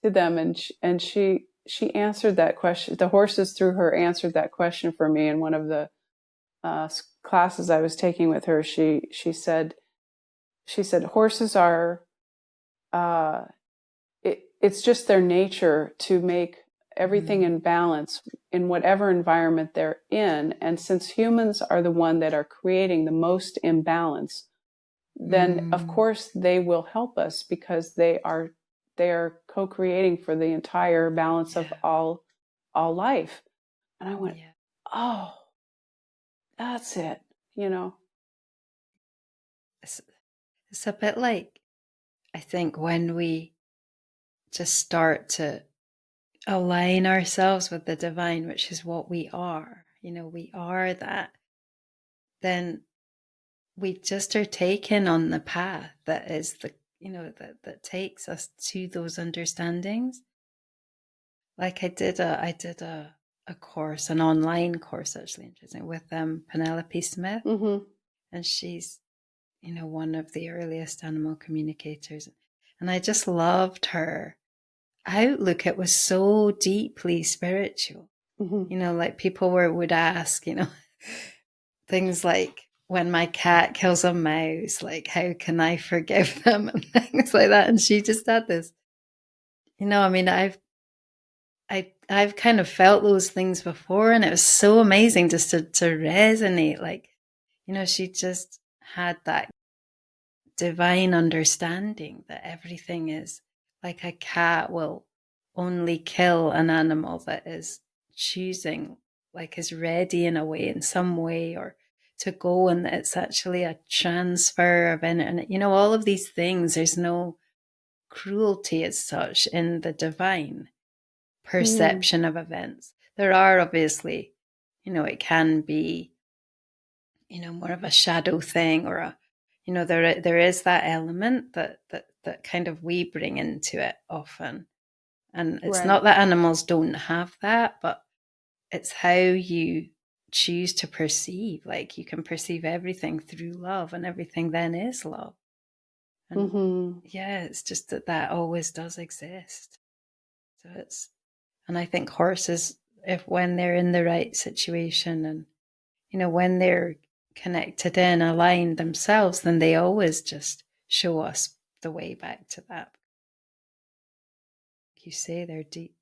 to them? And she answered that question. The horses through her answered that question for me in one of the classes I was taking with her. She said horses are it's just their nature to make everything in balance in whatever environment they're in. And since humans are the one that are creating the most imbalance, then of course they will help us, because they are co-creating for the entire balance of Yeah, all life. And I went, yeah. oh, that's it, you know. It's, it's a bit like, I think, when we just start to align ourselves with the divine, which is what we are, we are that, then we just are taken on the path that is that takes us to those understandings. Like, I did a course, an online course, actually, interesting, with Penelope Smith, Mm-hmm. and she's one of the earliest animal communicators, and I just loved her outlook. It was so deeply spiritual. Mm-hmm. Like, people would ask, things like, when my cat kills a mouse, like, how can I forgive them, and things like that. And she just had this, I mean, I've kind of felt those things before, and it was so amazing just to resonate. Like, she just had that divine understanding that everything is like a cat will only kill an animal that is choosing, like is ready in a way, in some way, or to go, and it's actually a transfer of it. And all of these things, there's no cruelty as such in the divine Mm. perception of events. There are obviously, it can be, more of a shadow thing, or there is that element that kind of we bring into it often. And it's Right. not that animals don't have that, but it's how you choose to perceive. Like, you can perceive everything through love, and everything then is love. And Mm-hmm. yeah, it's just that always does exist. So and I think horses, if when they're in the right situation, and when they're connected in, aligned themselves, then they always just show us the way back to that. Like you say, they're deep,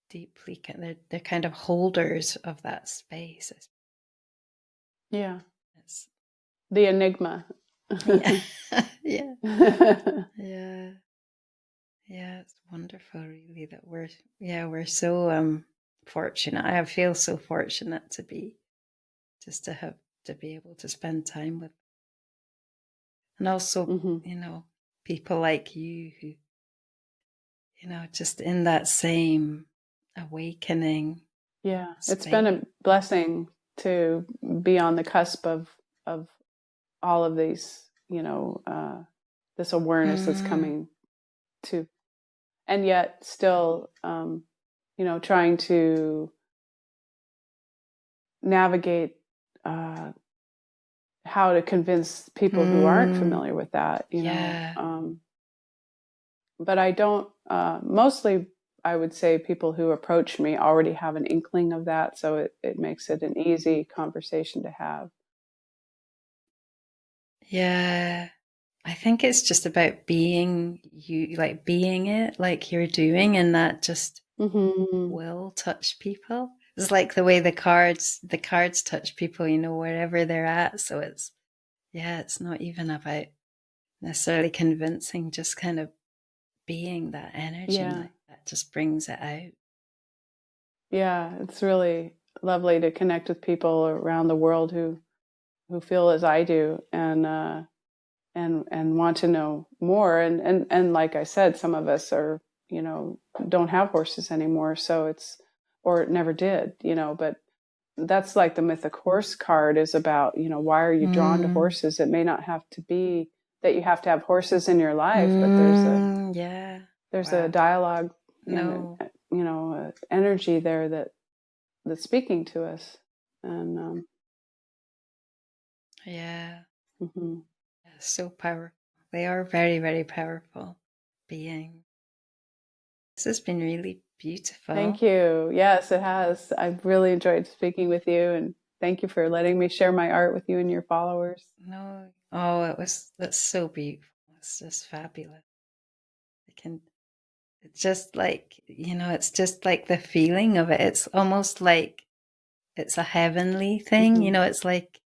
deeply, they're kind of holders of that space. Yeah. It's, The enigma. yeah, yeah, yeah, yeah. It's wonderful, really, that we're so fortunate. I feel so fortunate to be just to be able to spend time with, and also Mm-hmm. people like you who just in that same awakening Yeah, it's been space. a blessing to be on the cusp of all of these, this awareness that's Mm, coming to, and yet still, trying to navigate how to convince people who aren't mm, familiar with that, yeah, but I don't, mostly I would say people who approach me already have an inkling of that. So it makes it an easy conversation to have. yeah. I think it's just about being you, like being it, like you're doing, and that just Mm-hmm. will touch people. It's like the way the cards touch people, wherever they're at. So it's not even about necessarily convincing, just kind of being that energy, and Yeah. like that just brings it out. Yeah. It's really lovely to connect with people around the world who feel as I do and want to know more. And like I said, some of us are, don't have horses anymore. So or never did, but that's like the mythic horse card is about, why are you drawn to Mm, horses? It may not have to be that you have to have horses in your life, but yeah. there's a Wow. dialogue and No. energy there that's speaking to us. And Yeah. mhm. So powerful. They are very, very powerful beings. This has been really Thank beautiful. you. Yes, it has. I've really enjoyed speaking with you, and thank you for letting me share my art with you and your followers. No. Oh, that's so beautiful. It's just fabulous. I can, it's just like, it's just like the feeling of it. It's almost like it's a heavenly thing. Hmm. It's like,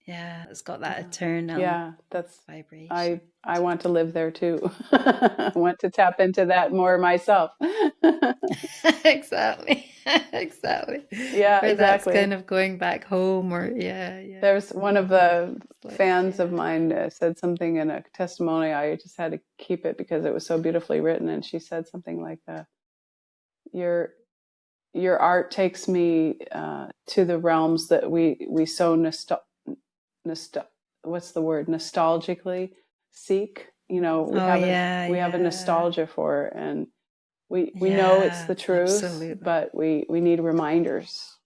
yeah, it's got that Yeah, eternal yeah. That's vibration I to want to live there too. I want to tap into that more myself. it. Exactly. Exactly. Yeah, Where that's kind exactly. of going back home, or yeah, yeah. There's one of the It's like, fans of yeah. mine said something in a testimony. I just had to keep it because it was so beautifully written, and she said something like, "Your your art takes me to the realms that we so nostal what's the word, nostalgically seek. We Oh, have a yeah, we have a yeah. nostalgia for, and we know it's Yeah, the truth, absolutely. but we need reminders."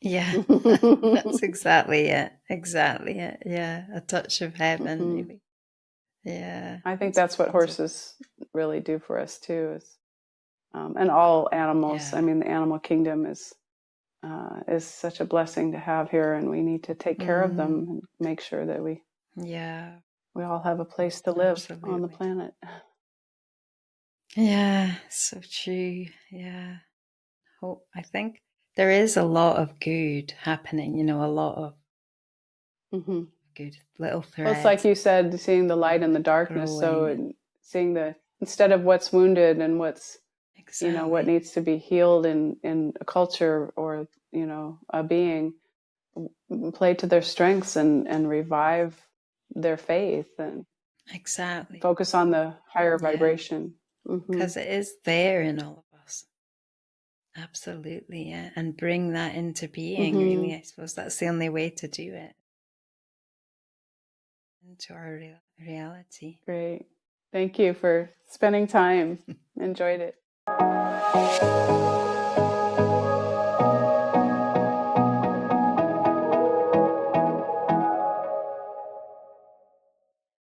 Yeah. That's exactly it. Exactly it. Yeah. A touch of heaven, Hmm. really. Yeah. I think It's that's what beautiful. horses really do for us too. And all animals. I Yeah. mean, the animal kingdom is such a blessing to have here, and we need to take care of Mm, them and make sure that yeah. we all have a place to live on the Absolutely. planet. Yeah, so true. Yeah. Hope. I think there is a lot of good happening, a lot of Hmm. good little Well, it's like threads you said, seeing the light in the darkness. So, growing. and seeing instead of what's wounded and what's, what Exactly. needs to be healed in a culture or, a being, play to their strengths and revive their faith and Exactly. focus on the higher Yeah. vibration. Hmm. Because it is there in all of us. Absolutely. Yeah. And bring that into being, Hmm. really. I suppose that's the only way to do it into our reality. Great. Thank you for spending time. Enjoyed it.